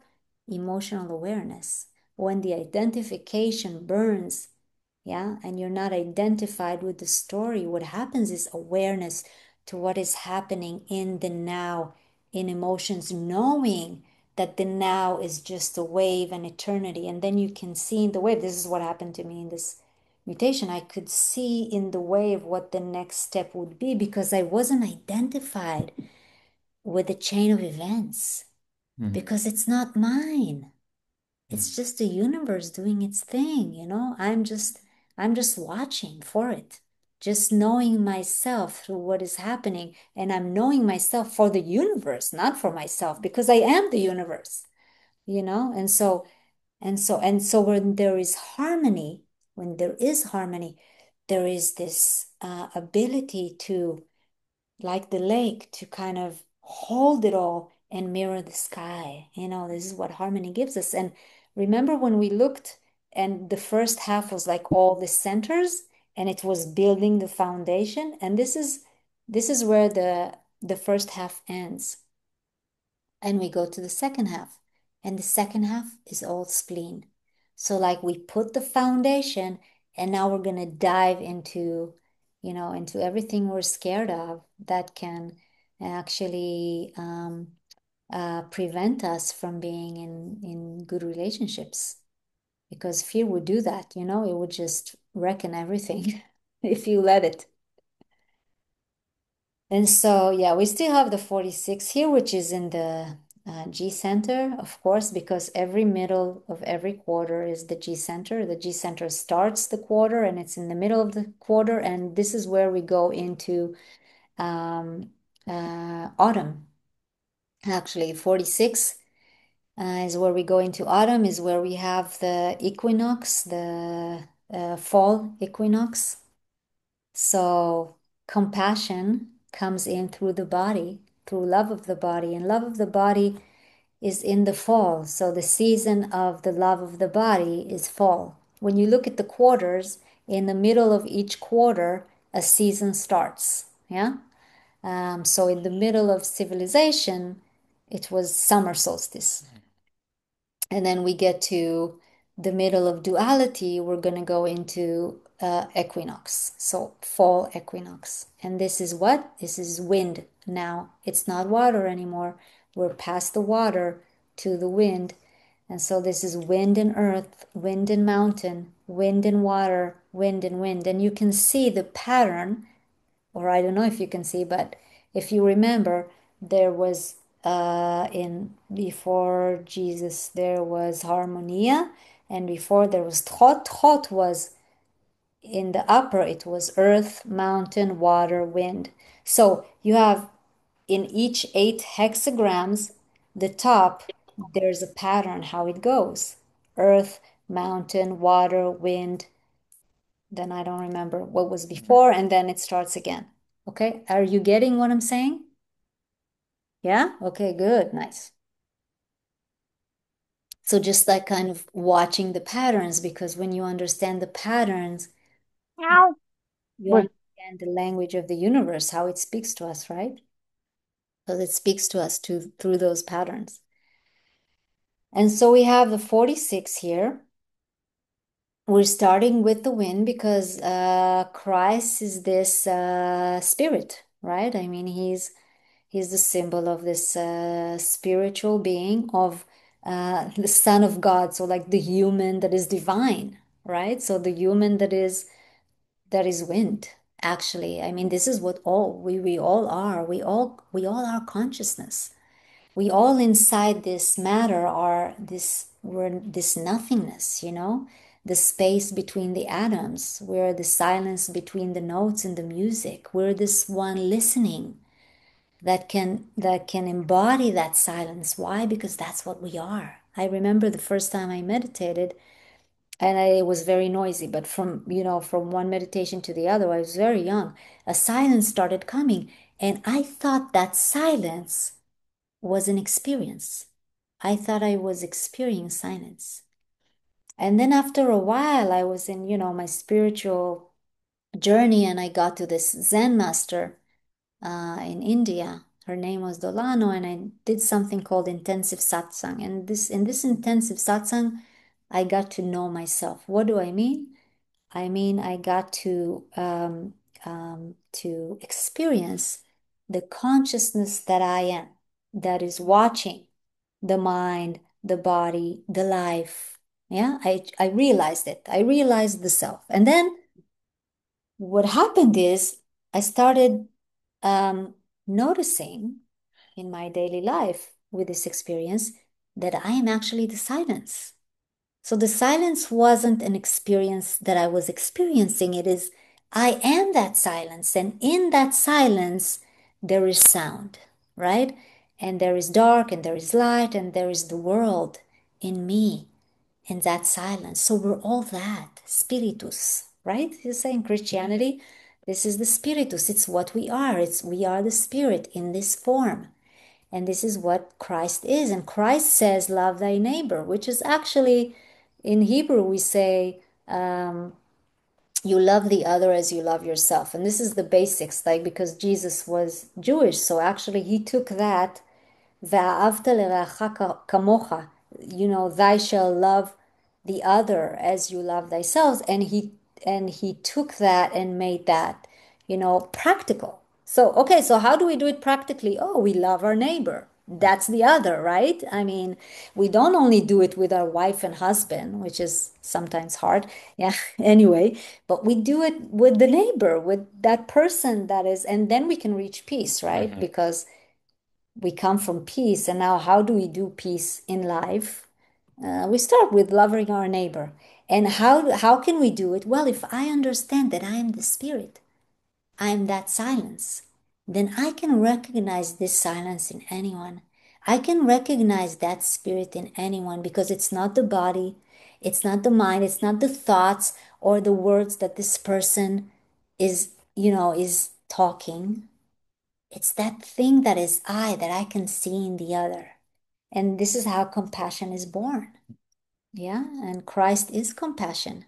emotional awareness. When the identification burns, yeah, and you're not identified with the story, what happens is awareness to what is happening in the now, in emotions, knowing that the now is just a wave and eternity. And then you can see in the wave, this is what happened to me in this mutation. I could see in the wave what the next step would be, because I wasn't identified with the chain of events, Mm. because it's not mine. It's Mm. just the universe doing its thing. I'm just watching for it, just knowing myself through what is happening, and I'm knowing myself for the universe, not for myself, because I am the universe. And so when there is harmony, there is this ability to, like the lake, to kind of hold it all and mirror the sky. This is what harmony gives us. And remember when we looked, and the first half was like all the centers, and it was building the foundation. And this is where the first half ends. And we go to the second half. And the second half is all spleen. So like we put the foundation and now we're gonna dive into, into everything we're scared of that can actually prevent us from being in good relationships. Because fear would do that, it would just wrecken everything if you let it. And so, yeah, we still have the 46 here, which is in the G center, of course, because every middle of every quarter is the G center. The G center starts the quarter and it's in the middle of the quarter. And this is where we go into um, autumn. Actually, 46 is where we go into autumn, is where we have the equinox, the fall equinox. So compassion comes in through the body, through love of the body, and love of the body is in the fall. So the season of the love of the body is fall. When you look at the quarters, in the middle of each quarter, a season starts. Yeah. So in the middle of civilization, it was summer solstice. And then we get to the middle of duality, we're going to go into equinox. So fall equinox. And this is what? This is wind now. It's not water anymore. We're past the water to the wind. And so this is wind and earth, wind and mountain, wind and water, wind and wind. And you can see the pattern, or I don't know if you can see, but if you remember, there was in before Jesus there was harmonia, and before there was thought. Thought was in the upper, it was earth, mountain, water, wind. So you have in each 8 hexagrams, the top, there's a pattern how it goes. Earth, mountain, water, wind, then I don't remember what was before, and then it starts again. Okay, are you getting what I'm saying? Yeah? Okay, good, nice. So just like kind of watching the patterns, because when you understand the patterns, Meow. you What? understand the language of the universe, how it speaks to us, right? Because it speaks to us through those patterns. And so we have the 46 here. We're starting with the wind because Christ is this spirit, right? I mean, he's the symbol of this spiritual being of the Son of God. So like the human that is divine, right? So the human that is wind. Actually, I mean, this is what all we all are. We all are consciousness. We all inside this matter are we're this nothingness, the space between the atoms. We're the silence between the notes in the music. We're this one listening that can embody that silence. Why? Because that's what we are. I remember the first time I meditated, and it was very noisy, but from one meditation to the other, I was very young. A silence started coming, and I thought that silence was an experience. I thought I was experiencing silence. And then after a while, I was in my spiritual journey, and I got to this Zen master in India. Her name was Dolano, and I did something called intensive satsang. And in this intensive satsang, I got to know myself. What do I mean? I mean, I got to experience the consciousness that I am, that is watching the mind, the body, the life. Yeah, I realized it. I realized the self. And then what happened is I started um, noticing in my daily life with this experience that I am actually the silence. So the silence wasn't an experience that I was experiencing. It is, I am that silence. And in that silence, there is sound, right? And there is dark, and there is light, and there is the world in me in that silence. So we're all that, spiritus, right? You say in Christianity, this is the spiritus. It's what we are. We are the spirit in this form. And this is what Christ is. And Christ says, love thy neighbor, which is actually in Hebrew, we say, you love the other as you love yourself. And this is the basics, like because Jesus was Jewish, so actually he took that ואהבת לרעך כמוך, thy shall love the other as you love thyself. And he took that and made that, practical. So, okay, so how do we do it practically? Oh, we love our neighbor. That's the other, right? I mean, we don't only do it with our wife and husband, which is sometimes hard. Yeah, anyway, but we do it with the neighbor, with that person that is, and then we can reach peace, right? Because we come from peace. And now, how do we do peace in life? We start with loving our neighbor. And how can we do it? Well, if I understand that I am the spirit, I am that silence, then I can recognize this silence in anyone. I can recognize that spirit in anyone because it's not the body, it's not the mind, it's not the thoughts or the words that this person is talking. It's that thing that is I that I can see in the other. And this is how compassion is born. Yeah. And Christ is compassion.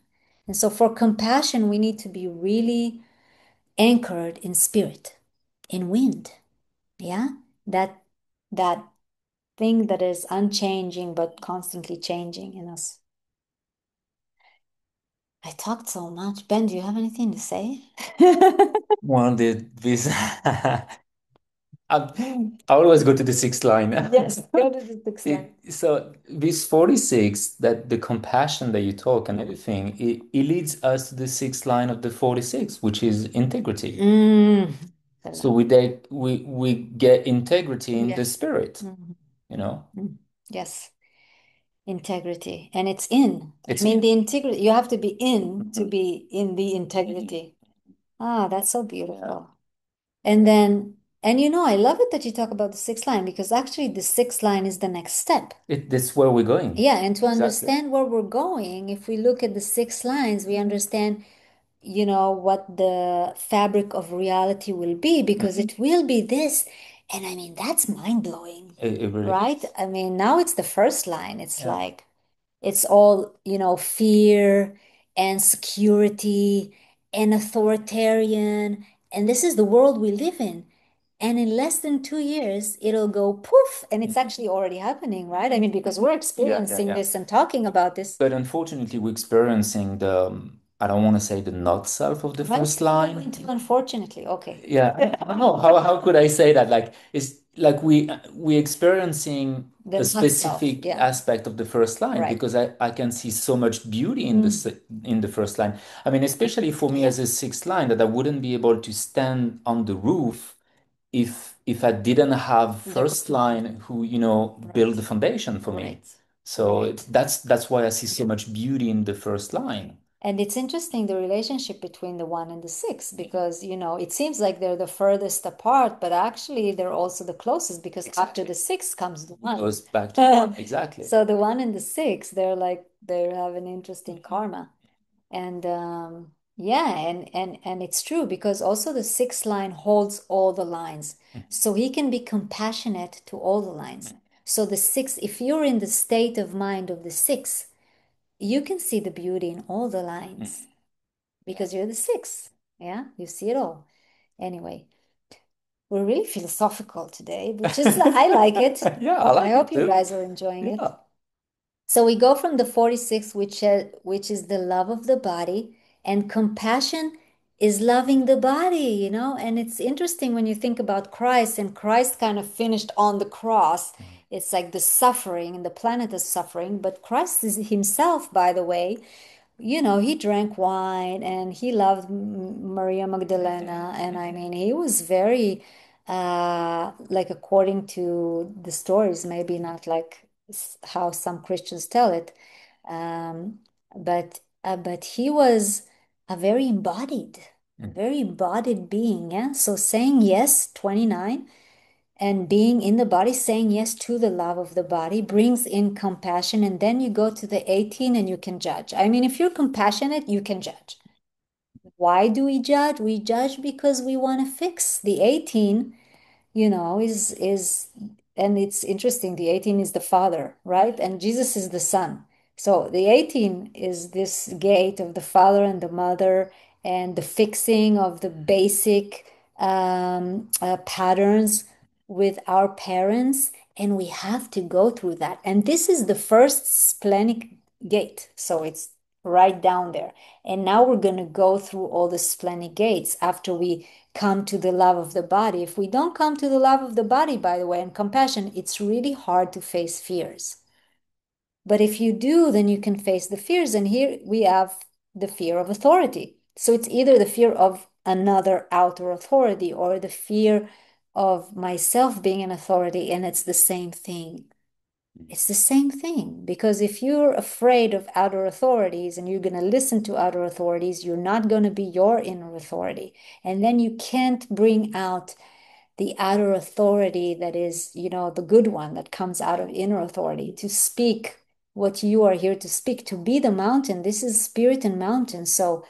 And so for compassion, we need to be really anchored in spirit, in wind. Yeah. That thing that is unchanging but constantly changing in us. I talked so much. Ben, do you have anything to say? Well, this I always go to the sixth line. Yes, go to the sixth line. So this 46, that the compassion that you talk and everything, it leads us to the sixth line of the 46, which is integrity. Mm. So we get integrity in the Yes. spirit, Mhm. you know? Yes. Integrity. And it's in. It's I mean, in. the integrity, you have to be in to be in the integrity. Ah, that's so Yeah. beautiful. And then, and I love it that you talk about the sixth line because actually the sixth line is the next step. That's where we're going. Yeah, and to Exactly. understand where we're going, if we look at the six lines, we understand, what the fabric of reality will be because it will be this. And I mean, that's mind-blowing, It really right? is. I mean, now it's the first line. It's Yeah. like it's all, fear and security and authoritarian. And this is the world we live in. And in less than 2 years, it'll go poof. And it's actually already happening, right? I mean, because we're experiencing Yeah. this and talking about this. But unfortunately, we're experiencing I don't want to say the not self of the Right? first What are you line. going to, unfortunately? Okay. Yeah, I don't know. How could I say that? Like, it's like we experiencing The a not self. specific Yeah. aspect of the first line Right. because I can see so much beauty in in the first line. I mean, especially for me as a sixth line, that I wouldn't be able to stand on the roof if I didn't have first line who, build the foundation for me. Right. So that's why I see so much beauty in the first line. And it's interesting the relationship between the one and the six because it seems like they're the furthest apart, but actually they're also the closest because after the six comes the one. Goes back to one. Exactly. So the one and the six, they have an interesting karma. And yeah, and it's true because also the sixth line holds all the lines. So he can be compassionate to all the lines. So the six, if you're in the state of mind of the six, you can see the beauty in all the lines because you're the six. Yeah, you see it all. Anyway, we're really philosophical today, which is I like it. Yeah, I like I it hope you too. guys are enjoying it. Yeah. So we go from the 46, which is the love of the body, and compassion is loving the body, and it's interesting when you think about Christ, and Christ kind of finished on the cross. It's like the suffering, and the planet is suffering, but Christ is himself, by the way, he drank wine and he loved Maria Magdalena. And I mean, he was very, like, according to the stories, maybe not like how some Christians tell it, um, but he was a very embodied being. Yeah. So saying yes, 29 and being in the body, saying yes to the love of the body brings in compassion. And then you go to the 18 and you can judge. I mean, if you're compassionate, you can judge. Why do we judge? We judge because we want to fix. The 18, is and it's interesting. The 18 is the Father, right? And Jesus is the Son. So the 18 is this gate of the Father and the Mother and the fixing of the basic patterns with our parents. And we have to go through that. And this is the first splenic gate. So it's right down there. And now we're going to go through all the splenic gates after we come to the love of the body. If we don't come to the love of the body, by the way, and compassion, it's really hard to face fears. But if you do, then you can face the fears. And here we have the fear of authority. So it's either the fear of another outer authority or the fear of myself being an authority. And it's the same thing. It's the same thing. Because if you're afraid of outer authorities and you're going to listen to outer authorities, you're not going to be your inner authority. And then you can't bring out the outer authority that is, the good one that comes out of inner authority to speak what you are here to speak, to be the mountain. This is spirit and mountain. So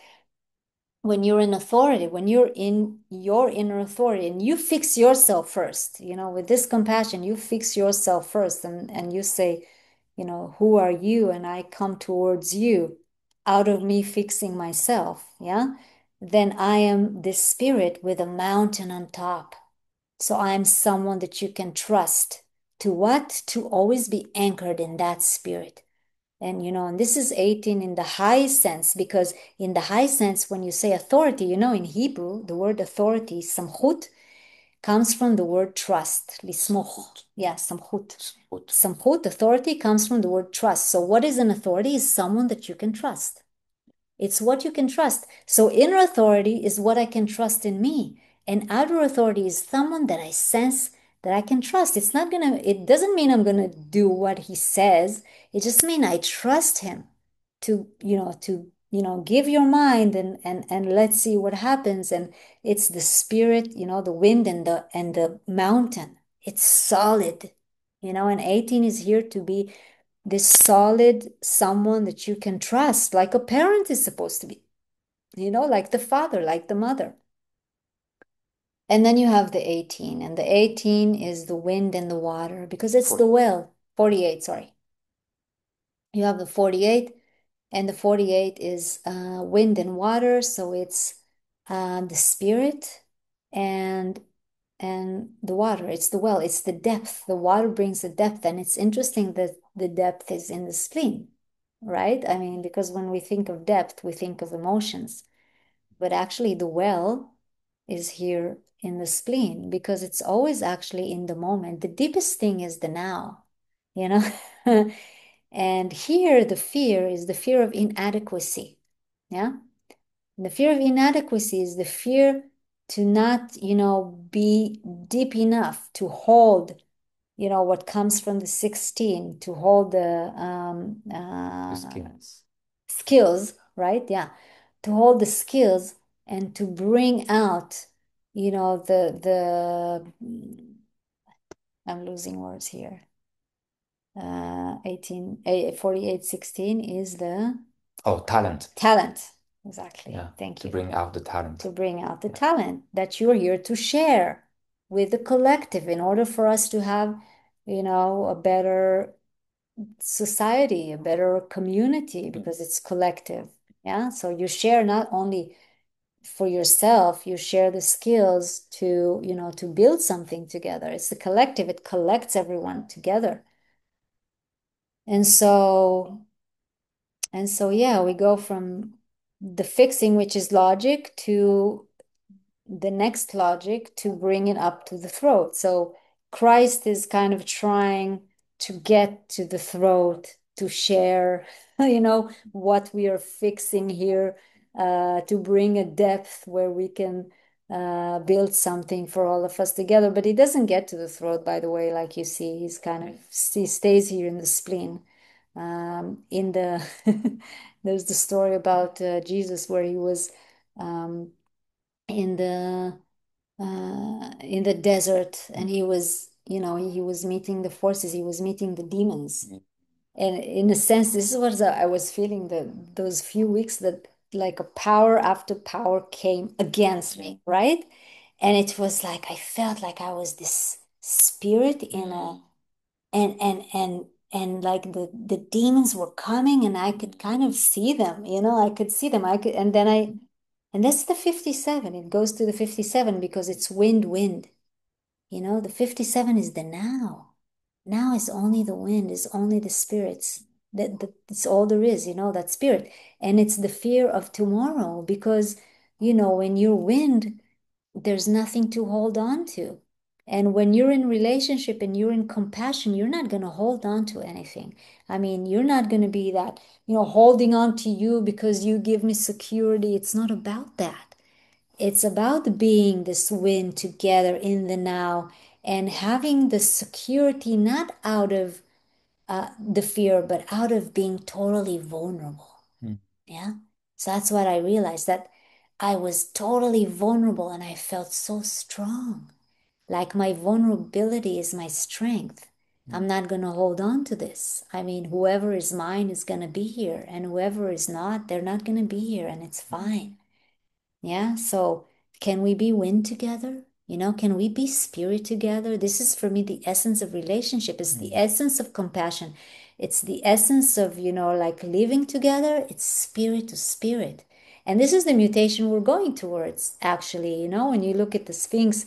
when you're in authority, when you're in your inner authority and you fix yourself first, with this compassion, you fix yourself first and you say, who are you? And I come towards you out of me fixing myself. Yeah. Then I am this spirit with a mountain on top. So I'm someone that you can trust. To what? To always be anchored in that spirit. And this is 18 in the high sense, because in the high sense, when you say authority, in Hebrew, the word authority, samchut, comes from the word trust, lismoch. Yeah, samchut. Samchut, authority, comes from the word trust. So what is an authority? Is someone that you can trust. It's what you can trust. So inner authority is what I can trust in me. And outer authority is someone that I sense that I can trust. It doesn't mean I'm gonna do what he says. It just means I trust him to give your mind and let's see what happens. And it's the spirit, the wind and the mountain. It's solid, and 18 is here to be this solid someone that you can trust, like a parent is supposed to be, like the father, like the mother. And then you have the 18, and the 18 is the wind and the water because it's the well. 48, sorry. You have the 48, and the 48 is wind and water, so it's the spirit and the water. It's the well, it's the depth. The water brings the depth, and it's interesting that the depth is in the spleen, right? I mean, because when we think of depth, we think of emotions, but actually the well is here in the spleen because it's always actually in the moment. The deepest thing is the now, you know? And here the fear is the fear of inadequacy. Yeah. The fear of inadequacy is the fear to not, be deep enough to hold, what comes from the 16, to hold the skills, right? Yeah. To hold the skills and to bring out, the I'm losing words here. 48, 16 is the talent. Talent. Exactly. Yeah. Thank To you. bring out the talent. To bring out the talent that you're here to share with the collective in order for us to have, a better society, a better community, because it's collective. Yeah. So you share not only for yourself, you share the skills to build something together. It's the collective, it collects everyone together. And so yeah, we go from the fixing, which is logic, to the next logic to bring it up to the throat. So Christ is kind of trying to get to the throat to share, what we are fixing here, to bring a depth where we can build something for all of us together. But he doesn't get to the throat, by the way, like you see. He stays here in the spleen. In the there's the story about Jesus where he was um, in the desert, and he was meeting the forces, he was meeting the demons. And in a sense, this is what I was feeling those few weeks, that like a power after power came against me, right? And it was like I felt like I was this spirit in a and like the demons were coming, and I could kind of see them, I could see them. I could, And that's the 57. It goes to the 57 because it's wind, wind. The 57 is the now. Now is only the wind, is only the spirits. That's all there is, that spirit. And it's the fear of tomorrow because, when you're wind, there's nothing to hold on to. And when you're in relationship and you're in compassion, you're not going to hold on to anything. I mean, you're not going to be that, holding on to you because you give me security. It's not about that. It's about being this win together in the now and having the security not out of the fear, but out of being totally vulnerable. Mm. Yeah. So that's what I realized that I was totally vulnerable and I felt so strong. Like my vulnerability is my strength. I'm not going to hold on to this. I mean, whoever is mine is going to be here, and whoever is not, they're not going to be here, and it's fine. Yeah. So can we be wind together? Can we be spirit together? This is for me the essence of relationship. It's the Mm. essence of compassion. It's the essence of, like living together. It's spirit to spirit. And this is the mutation we're going towards, actually. When you look at the Sphinx,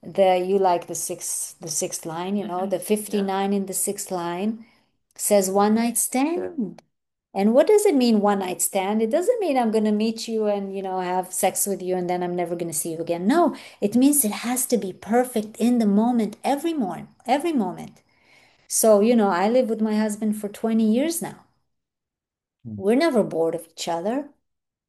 you like the sixth line, the Yeah. 59 in the sixth line says one night stand. And what does it mean, one night stand? It doesn't mean I'm going to meet you and, have sex with you and then I'm never going to see you again. No, it means it has to be perfect in the moment, every morning, every moment. So, I live with my husband for 20 years now. Mm. We're never bored of each other.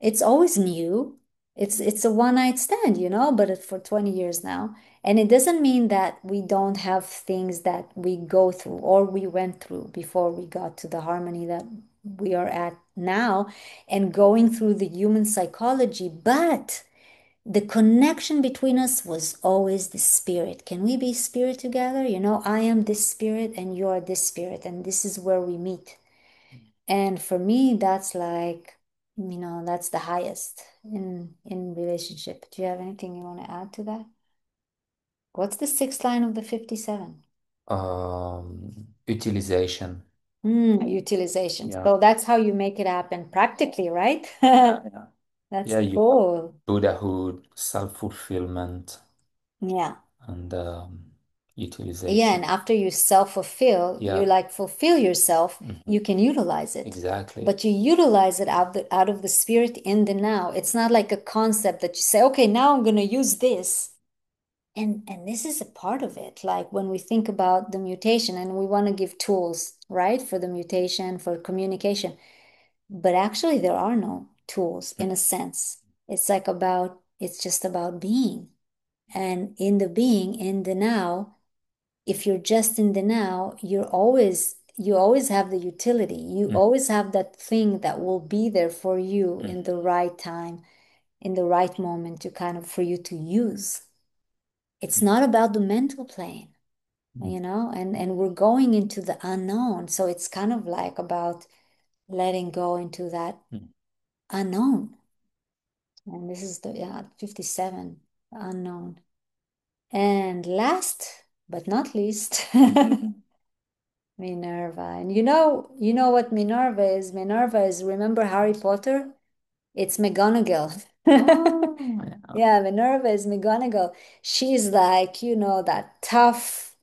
It's always new. It's a one night stand, but it's for 20 years now. And it doesn't mean that we don't have things that we go through or we went through before we got to the harmony that we are at now and going through the human psychology. But the connection between us was always the spirit. Can we be spirit together? I am this spirit and you are this spirit, and this is where we meet. And for me, that's like, that's the highest in relationship. Do you have anything you want to add to that? What's the sixth line of the 57? Utilization. Utilization. Yeah. So that's how you make it happen practically, right? Yeah. Yeah. That's Yeah, you have cool. Buddhahood, self-fulfillment, Yeah. and Yeah, utilization. and after you self-fulfill, you Yeah. like fulfill yourself, Mhm. you can utilize it. Exactly. But you utilize it out of the spirit in the now. It's not like a concept that you say, okay, now I'm going to use this. And this is a part of it. Like when we think about the mutation and we want to give tools, right, for the mutation, for communication. But actually, there are no tools in a sense. It's just about being. And in the being, in the now, if you're just in the now, you always have the utility. You Mm. always have that thing that will be there for you Mm. in the right time, in the right moment to kind of for you to use. It's not about the mental plane, Mm. and we're going into the unknown. So it's kind of like about letting go into that Mm. unknown. And this is the, yeah, 57, unknown. And last but not least, Mm. Minerva. And you know what Minerva is? Minerva is, remember Harry Potter? It's McGonagall. Oh, yeah. Yeah, Minerva is McGonagall. She's like, that tough,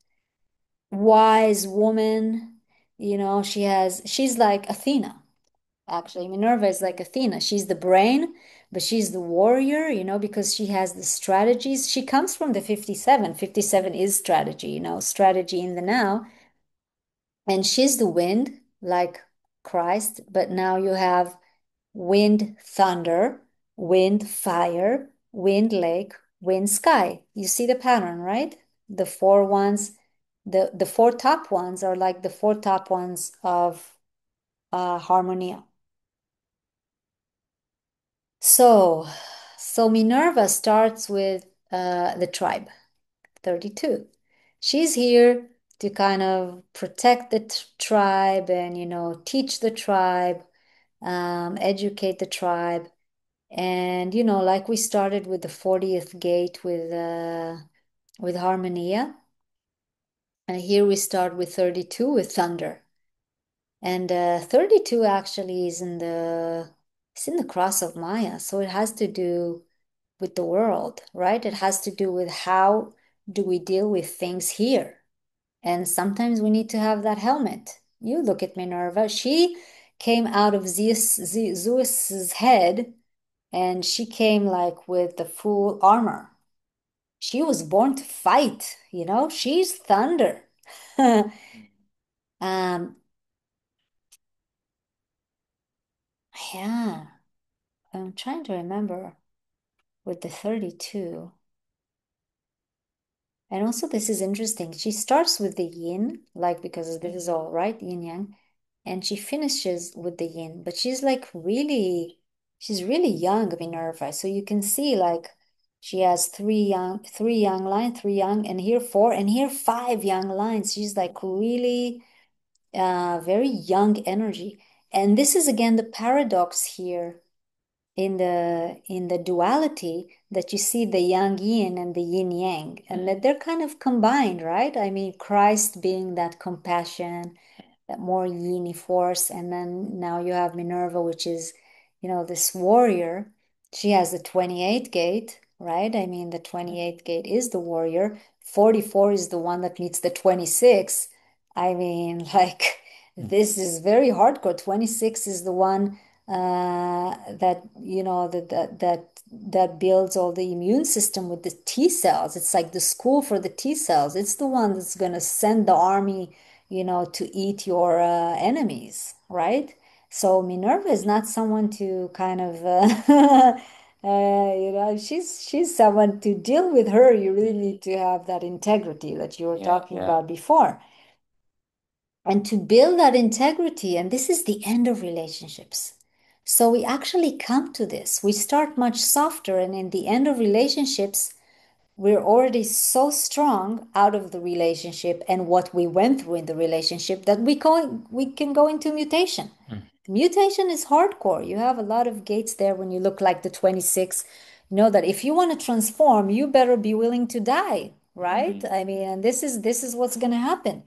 wise woman. She's like Athena, actually. Minerva is like Athena. She's the brain, but she's the warrior, because she has the strategies. She comes from the 57. 57 is strategy, strategy in the now. And she's the wind, like Christ, but now you have wind, thunder, wind, fire, wind, lake, wind, sky. You see the pattern, right? The four ones, the four top ones are like the four top ones of harmonia. So, so Minerva starts with the tribe, 32. She's here to kind of protect the tribe and, teach the tribe, educate the tribe. And, like we started with the 40th gate with Harmonia. And here we start with 32 with Thunder. And 32 actually is in the it's in the cross of Maya. So it has to do with the world, right? It has to do with how do we deal with things here. And sometimes we need to have that helmet. You look at Minerva. She came out of Zeus's head, and she came like with the full armor. She was born to fight, you know? She's thunder. Um, yeah, I'm trying to remember with the 32. And also, this is interesting. She starts with the yin, like because this is all right, yin yang, and she finishes with the yin. But she's really young, Minerva. So you can see like she has three young lines, three young, and here four, and here five young lines. She's like really very young energy. And this is again the paradox here in the duality that you see the yang yin and the yin yang, and that they're kind of combined, right? I mean, Christ being that compassion, that more yin force, and then now you have Minerva, which is, this warrior. She has the 28 gate, right? I mean, the 28 gate is the warrior. 44 is the one that meets the 26. I mean, like, this is very hardcore. 26 is the one that that builds all the immune system with the T cells. It's like the school for the T cells. It's the one that's going to send the army, to eat your enemies, right? So Minerva is not someone to kind of she's someone to deal with her. You really need to have that integrity that you were talking about before. And to build that integrity, and this is the end of relationships. So we actually come to this. We start much softer, and in the end of relationships, we're already so strong out of the relationship and what we went through in the relationship that we can go into mutation. Mutation is hardcore. You have a lot of gates there when you look like the 26. You know that if you want to transform, you better be willing to die, right? I mean, and this is what's going to happen.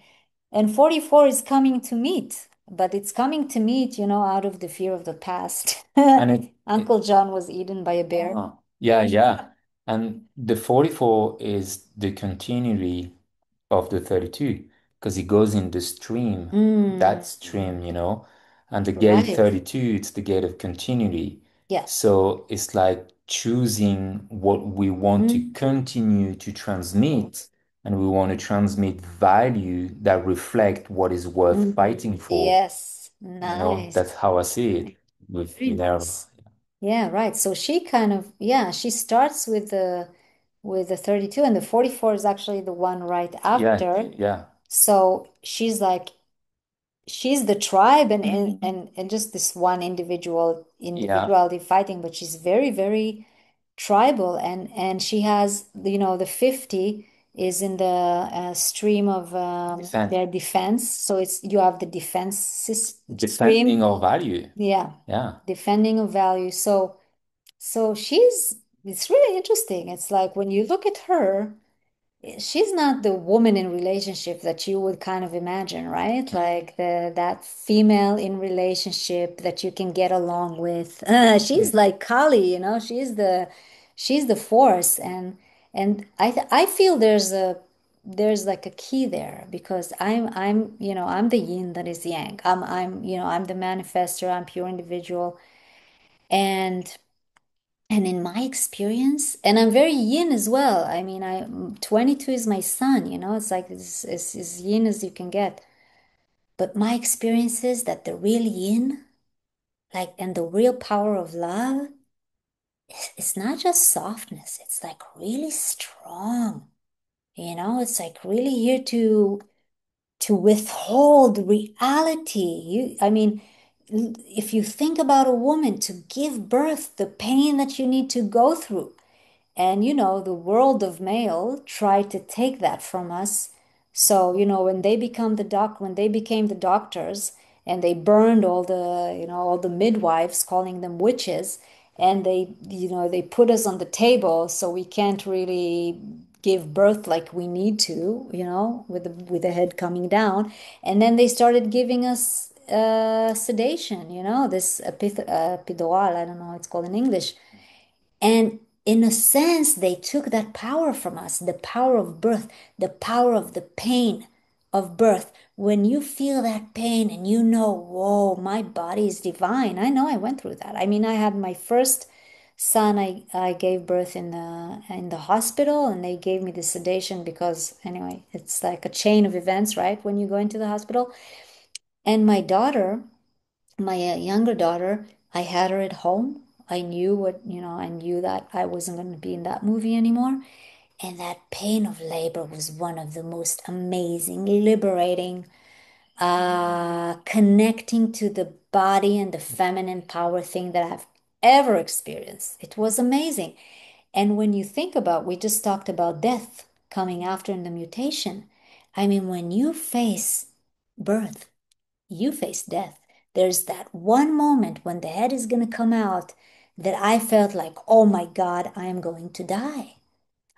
And 44 is coming to meet, but it's coming to meet, out of the fear of the past. And Uncle John was eaten by a bear. yeah, yeah. And the 44 is the continuity of the 32 because it goes in the stream, that Mm, stream, and the gate right. 32, it's the gate of continuity. Yes. So it's like choosing what we want to Mm, continue to transmit, and we want to transmit value that reflect what is worth mm. fighting for. Yes. Nice. That's how I see it with Very Minerva. nice. Yeah, right. So she kind of, yeah, she starts with the 32, and the 44 is actually the one right Yeah, after. yeah, So she's the tribe and just this one yeah. individuality fighting, but she's very, very tribal, and she has, the 50 is in the stream of Defend, their defense. So it's you have the defense defending stream. our value. Yeah, Yeah. defending of value. So it's really interesting. It's like when you look at her, she's not the woman in relationship that you would kind of imagine, right? Like that female in relationship that you can get along with. She's like Kali, she's the force, and I feel there's like a key there because I'm the yin that is yang. I'm the manifester. I'm pure individual, and in my experience, and I'm very yin as well. I mean, 22 is my sun, it's like as yin as you can get. But my experience is that the real yin, like, and the real power of love, it's not just softness, it's like really strong. It's like really here to withhold reality. I mean, if you think about a woman to give birth, the pain that you need to go through. And the world of male tried to take that from us. So, when they became the doctors and they burned all the midwives, calling them witches, and they put us on the table so we can't really give birth like we need to, with the head coming down. And then they started giving us sedation, this epidural, I don't know how it's called in English. And in a sense, they took that power from us, the power of birth, the power of the pain of birth. When you feel that pain and you know, whoa, my body is divine. I know I went through that. I mean, I had my first son, I gave birth in the hospital, and they gave me the sedation because anyway, it's like a chain of events, right? When you go into the hospital. And my daughter, my younger daughter, I had her at home. I knew I knew that I wasn't going to be in that movie anymore. And that pain of labor was one of the most amazing, liberating, connecting to the body and the feminine power thing that I've ever experienced. It was amazing. And when you think about, we just talked about death coming after in the mutation. I mean, when you face birth, you face death. There's that one moment when the head is going to come out that I felt like, oh my God, I am going to die.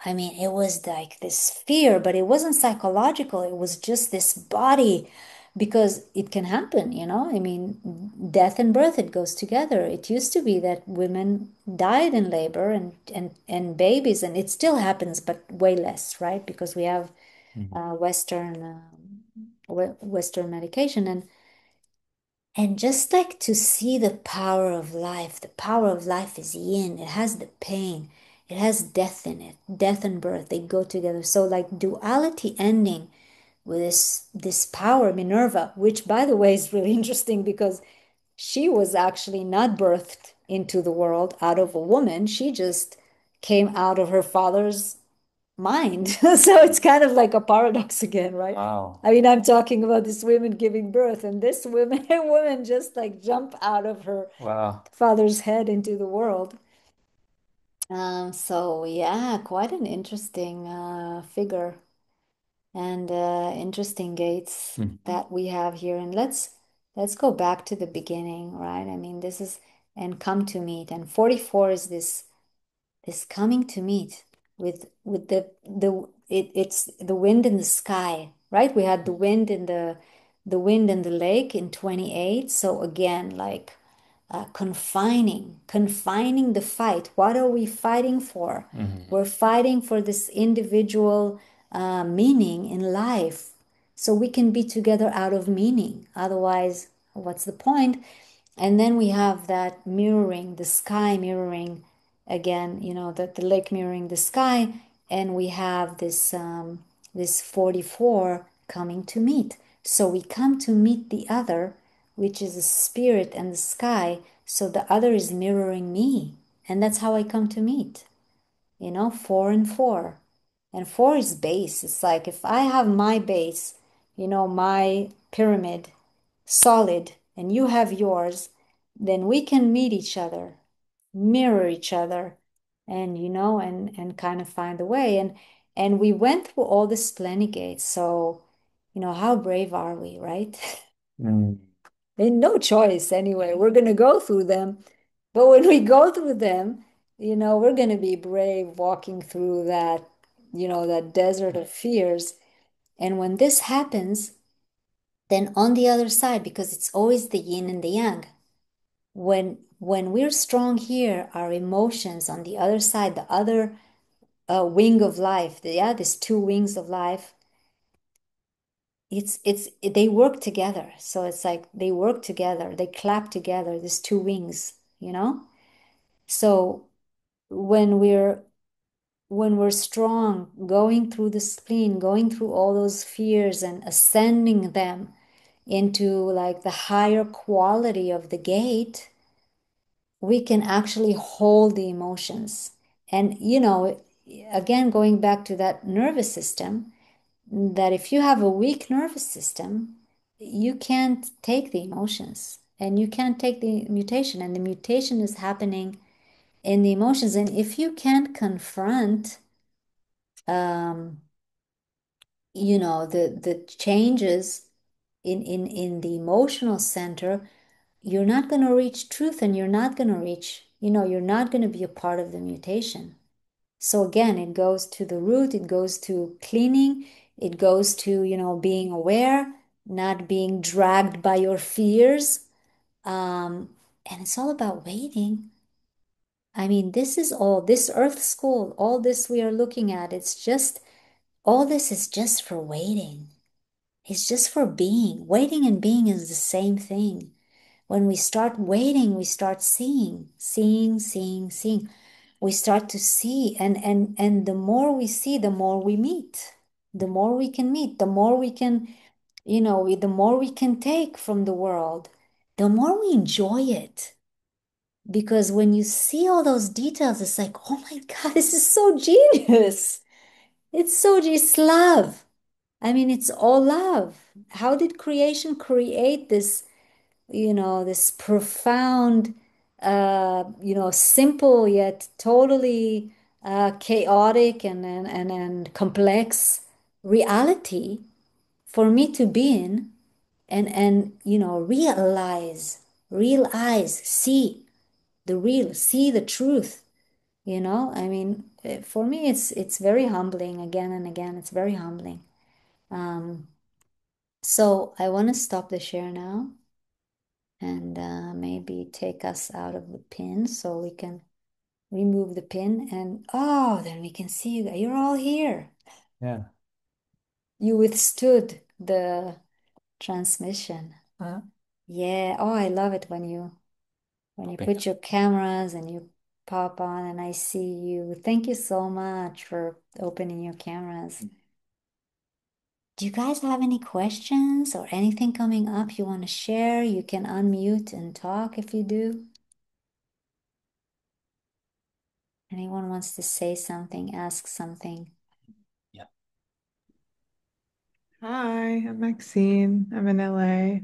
I mean, it was like this fear, but it wasn't psychological. It was just this body because it can happen. I mean, death and birth, it goes together. It used to be that women died in labor and babies, and it still happens, but way less, right? Because we have Mhm. Western medication, and just like to see the power of life is yin. It has the pain. It has death in it. Death and birth, they go together. So like duality ending with this power, Minerva, which by the way is really interesting because she was actually not birthed into the world out of a woman. She just came out of her father's mind. So it's kind of like a paradox again, right? Wow. I mean, I'm talking about this woman giving birth, and this woman just like jump out of her Wow. father's head into the world. So yeah, quite an interesting figure and interesting gates Mhm. that we have here. And let's go back to the beginning, right? I mean, this is and come to meet. And 44 is this coming to meet with it's the wind in the sky, right? We had the wind in the lake in 28. So again, like confining the fight. What are we fighting for? Mhm. We're fighting for this individual meaning in life, so we can be together out of meaning. Otherwise, what's the point? And then we have that mirroring, the sky mirroring again, the lake mirroring the sky, and we have this 44 coming to meet. So we come to meet the other, which is the spirit and the sky. So the other is mirroring me. And that's how I come to meet, 4 and 4. And 4 is base. It's like if I have my base, my pyramid solid, and you have yours, then we can meet each other, mirror each other, and and kind of find the way. And we went through all the Splenic gates. So, how brave are we, right? Mm. And no choice anyway. We're gonna go through them. But when we go through them, we're gonna be brave walking through that desert of fears. And when this happens, then on the other side, because it's always the yin and the yang, when we're strong here, our emotions on the other side, the other wing of life, these two wings of life, they work together. So it's like they work together, they clap together, these two wings. So when we're strong, going through the spleen, going through all those fears and ascending them into like the higher quality of the gate, we can actually hold the emotions. And, again, going back to that nervous system, that if you have a weak nervous system, you can't take the emotions and you can't take the mutation. And the mutation is happening in the emotions. And if you can't confront, um, the changes in the emotional center, you're not going to reach truth, and you're not going to reach, you're not going to be a part of the mutation. So again, it goes to the root, it goes to cleaning, it goes to, being aware, not being dragged by your fears. And it's all about waiting. I mean, this is all, this Earth School, all this we are looking at, it's just, all this is just for waiting. It's just for being. Waiting and being is the same thing. When we start waiting, we start seeing, seeing, seeing, seeing. We start to see, and the more we see, the more we meet. The more we can meet, the more we can, the more we can take from the world, the more we enjoy it. Because when you see all those details, it's like, oh my God, this is so genius. It's love. I mean, it's all love. How did creation create this, this profound, simple yet totally chaotic and complex reality for me to be in and realize, see the real, see the truth. I mean, for me, it's very humbling again and again. It's very humbling. Um, so I want to stop the share now and maybe take us out of the pin so we can remove the pin and oh, then we can see you. You're all here. Yeah. You withstood the transmission. Uh, Yeah. Oh, I love it when you okay. put your cameras and you pop on and I see you. Thank you so much for opening your cameras. Do you guys have any questions or anything coming up you want to share? You can unmute and talk if you do. Anyone wants to say something, ask something? Yeah. Hi, I'm Maxine. I'm in LA.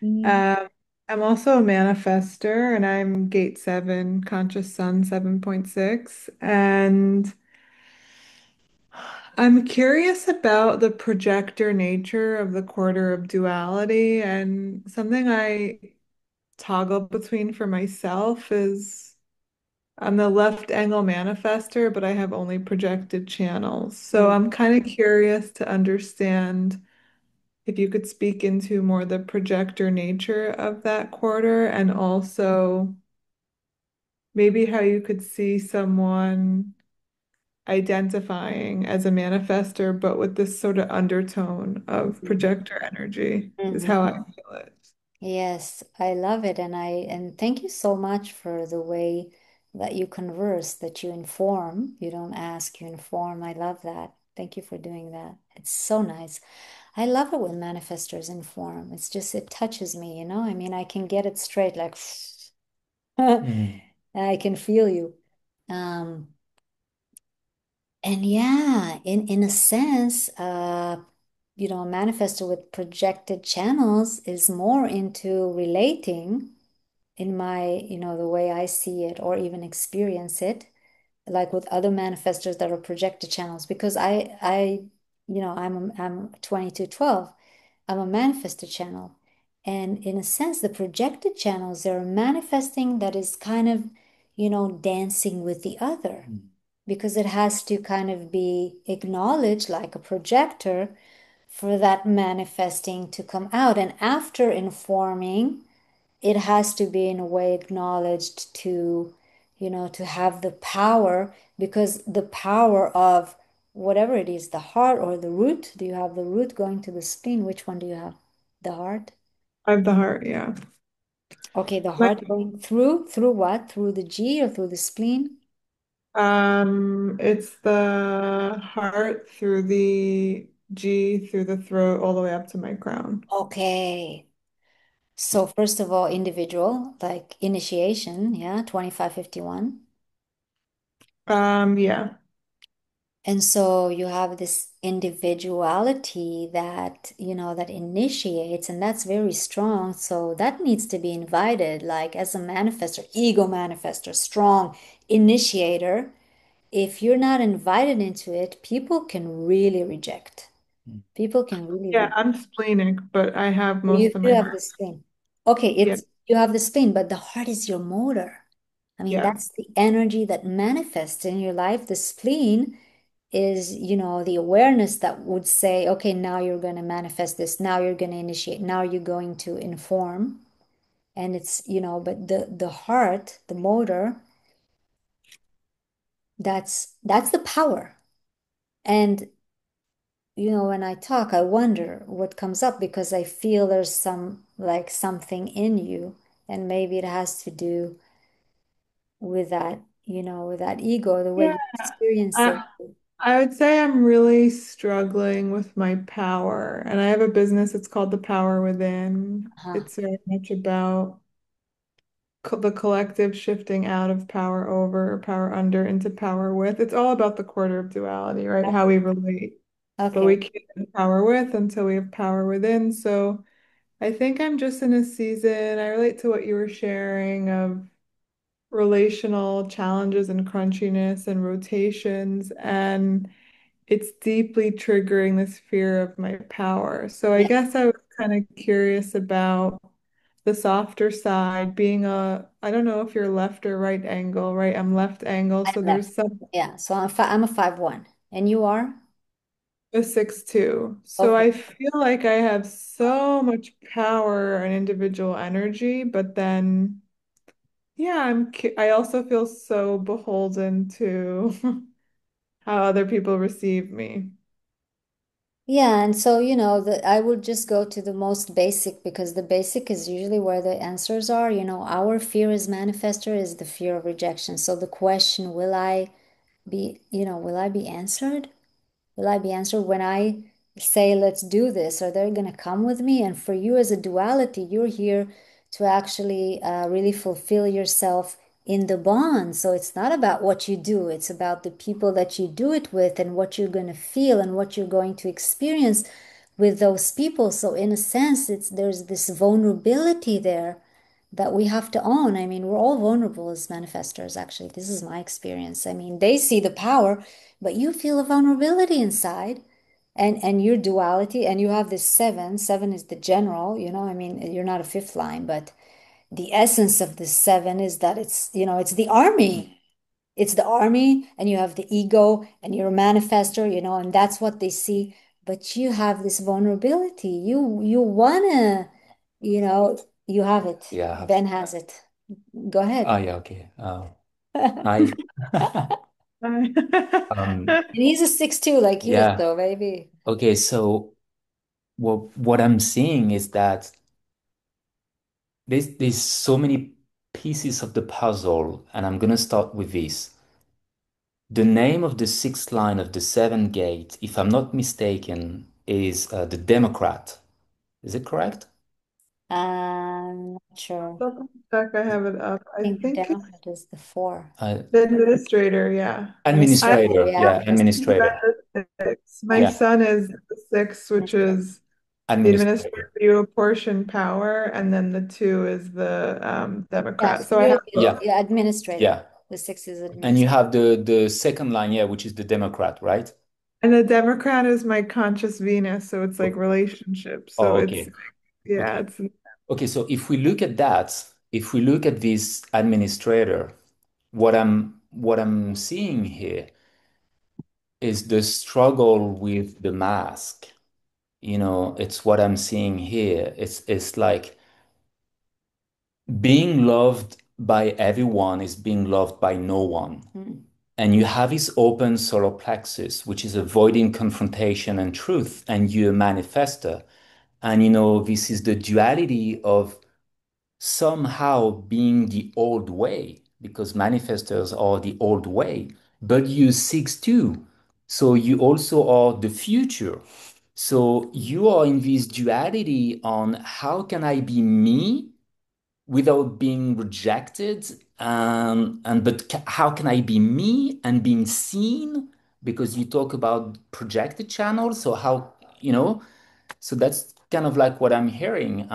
Mm. Um, I'm also a manifester and I'm gate 7, Conscious Sun 7.6. And I'm curious about the projector nature of the quarter of duality. And something I toggle between for myself is I'm the left angle manifester, but I have only projected channels. So Mm. I'm kind of curious to understand if you could speak into more the projector nature of that quarter and also maybe how you could see someone identifying as a manifester, but with this sort of undertone of Mhm. projector energy is how Mhm. I feel it. Yes, I love it, and thank you so much for the way that you converse, that you inform. You don't ask, you inform. I love that. Thank you for doing that. It's so nice. I love it when manifestors inform. It's just it touches me. I mean, I can get it straight, like Mm. I can feel you. Um, and yeah, in a sense, a manifestor with projected channels is more into relating in the way I see it or even experience it, like with other manifestors that are projected channels, because I'm 2212. I'm a manifested channel. And in a sense, the projected channels, they're manifesting that is kind of, dancing with the other Mm. because it has to kind of be acknowledged like a projector for that manifesting to come out. And after informing, it has to be in a way acknowledged to have the power, because the power of whatever it is, the heart or the root. Do you have the root going to the spleen? Which one do you have? The heart? I have the heart, yeah. Okay, the My, heart going through what? Through the G or through the spleen? it's the heart through the G, through the throat, all the way up to my crown. Okay. So first of all, individual, like initiation, yeah, 2551. Yeah. And so you have this individuality that initiates, and that's very strong. So that needs to be invited, like as a manifestor, ego manifestor, strong initiator. If you're not invited into it, people can really reject. Mm. People can really Yeah, reject. I'm splenic, but I have most You of do my have the heart. spleen. Okay, Yeah, you have the spleen, but the heart is your motor. I mean, yeah. that's the energy that manifests in your life. The spleen is, the awareness that would say, okay, now you're going to manifest this, now you're going to initiate, now you're going to inform. And it's, but the heart, the motor, that's the power. And when I talk, I wonder what comes up because I feel there's something in you, and maybe it has to do with that, with that ego, the way Yeah, you experience it. I I would say I'm really struggling with my power. And I have a business, it's called The Power Within. Uh-huh. It's very much about the collective shifting out of power over, power under into power with. It's all about the quarter of duality, right? How we relate. But Okay. we can't have power with until we have power within. So I think I'm just in a season, I relate to what you were sharing of relational challenges and crunchiness and rotations. And it's deeply triggering this fear of my power. So I Yeah. guess I was kind of curious about the softer side being I don't know if you're left or right angle, right? I'm left angle. I'm So left. there's some Yeah. So I'm a 5-1. And you are? a 6-2. So Okay. I feel like I have so much power and individual energy, but then yeah, I also feel so beholden to how other people receive me. Yeah, and so, I would just go to the most basic because the basic is usually where the answers are. Our fear as manifester is the fear of rejection. So the question, will I be answered? Will I be answered when I say, let's do this? Are they going to come with me? And for you as a duality, you're here to actually really fulfill yourself in the bond. So it's not about what you do, it's about the people that you do it with and what you're going to feel and what you're going to experience with those people. So in a sense, there's this vulnerability there that we have to own. I mean, we're all vulnerable as manifestors, actually. This is my experience. I mean, they see the power, but you feel a vulnerability inside and your duality, and you have this seven. Seven is the general, I mean, you're not a fifth line, but the essence of the seven is that it's the army. It's the army, and you have the ego, and you're a manifestor, and that's what they see. But you have this vulnerability. You wanna, you know, you have it. Yeah, I have. Ben has it. Go Oh, ahead. yeah, okay. And Hi. Um, he's a 6-2 like you, yeah. so maybe. Okay, so what I'm seeing is that there's so many pieces of the puzzle, and I'm gonna start with this. The name of the sixth line of the seventh gate, if I'm not mistaken, is the Democrat. Is it correct? I'm not sure. Double check, I have it up. I I think the think it's Democrat is the 4. the administrator, yeah. I Administrator, Administrator. yeah. Yeah, think administrator. that's the six. My Yeah, son is the six, which Administrator. is the administrator. administrator. You apportion power, and then the two is the Democrat. Yes, So I have Yeah, both. you're administrator. yeah. The 6 is And you administrator. have the second line, yeah, which is the Democrat, right? And the Democrat is my conscious Venus, so it's like O- relationships. So Oh, it's okay. yeah, Okay. it's Okay, so if we look at that, if we look at this administrator, what I'm seeing here is the struggle with the mask. It's what I'm seeing here. It's like being loved by everyone is being loved by no one. Mm. And you have this open solar plexus, which is avoiding confrontation and truth, and you're a manifester. And this is the duality of somehow being the old way, because manifestors are the old way, but you 6-2. So you also are the future. So you are in this duality on how can I be me without being rejected, and but how can I be me and being seen, because you talk about projected channels, so how you know so that's kind of like what I'm hearing.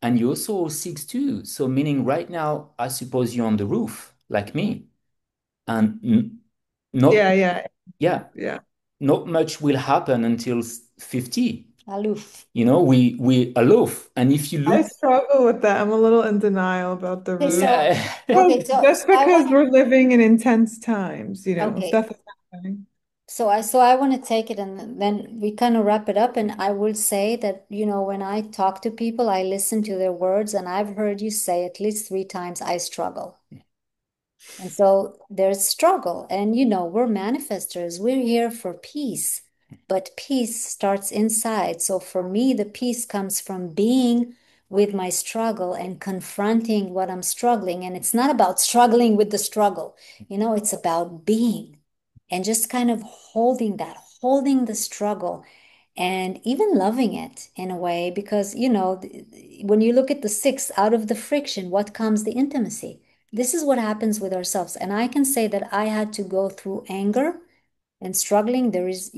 And you also 6-2, so meaning right now I suppose you're on the roof like me, and not, yeah, yeah, yeah, yeah. not much will happen until 50. Aloof. We aloof, and if you I look, struggle with that. I'm a little in denial about the Okay, roof. so yeah. okay, Well, so just I because want we're living in intense times, okay. stuff is happening. So I want to take it and then we kind of wrap it up. And I will say that, when I talk to people, I listen to their words, and I've heard you say at least 3 times, I struggle. And so there's struggle. And, we're manifestors. We're here for peace, but peace starts inside. So for me, the peace comes from being with my struggle and confronting what I'm struggling. And it's not about struggling with the struggle, it's about being and just kind of holding that, holding the struggle and even loving it in a way, because, when you look at the six, out of the friction, what comes? The intimacy. This is what happens with ourselves. And I can say that I had to go through anger and struggling. There's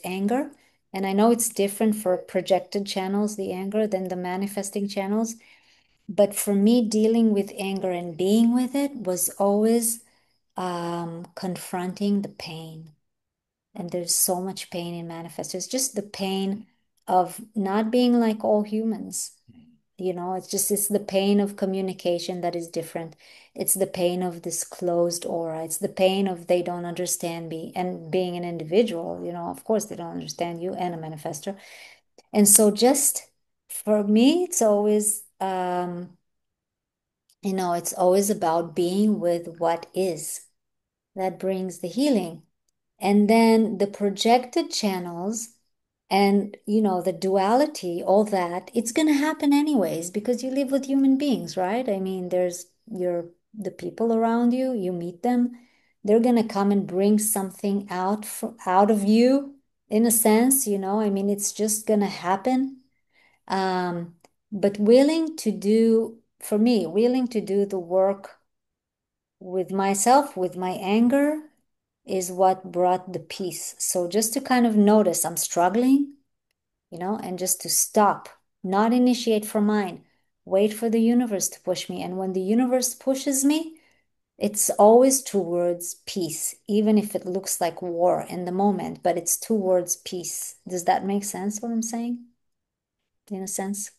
anger. And I know it's different for projected channels, the anger, than the manifesting channels. But for me, dealing with anger and being with it was always confronting the pain. And there's so much pain in manifestors, just the pain of not being like all humans. It's the pain of communication that is different. It's the pain of this closed aura. It's the pain of they don't understand me. And being an individual, of course they don't understand you and a manifestor. And so just for me, it's always about being with what is. That brings the healing. And then the projected channels and, the duality, all that, it's going to happen anyways because you live with human beings, right? I mean, the people around you, you meet them, they're going to come and bring something out of you in a sense, I mean, it's just going to happen. Um, but for me, willing to do the work with myself, with my anger, is what brought the peace. So just to kind of notice I'm struggling, and just to stop, not initiate from mine, wait for the universe to push me. And when the universe pushes me, it's always towards peace, even if it looks like war in the moment, but it's towards peace. Does that make sense what I'm saying? In a sense?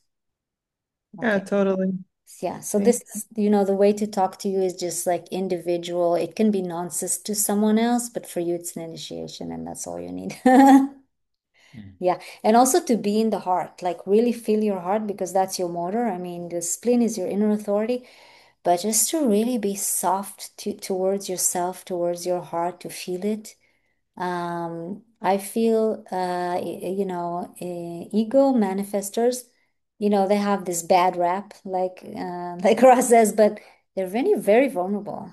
Yeah, Okay. totally. Yeah. So Thank this is, the way to talk to you is just like individual. It can be nonsense to someone else, but for you, it's an initiation, and that's all you need. Mm. Yeah. And also to be in the heart, like really feel your heart because that's your motor. I mean, the spleen is your inner authority, but just to really be soft towards yourself, towards your heart, to feel it. I feel, ego manifestors, they have this bad rap, like Ra says, but they're very, very vulnerable,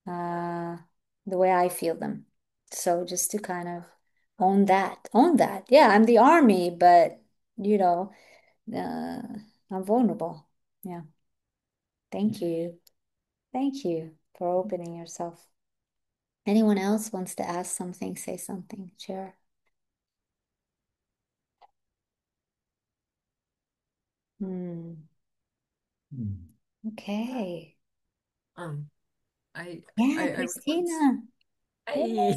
uh, the way I feel them. So just to kind of own that. Yeah, I'm the army, but, you know, uh, I'm vulnerable. Yeah. Thank you. Thank you for opening yourself. Anyone else wants to ask something, say something, share? Hmm. Mm. Okay. Um, I Yeah, I was once Christina. Yeah, Hey.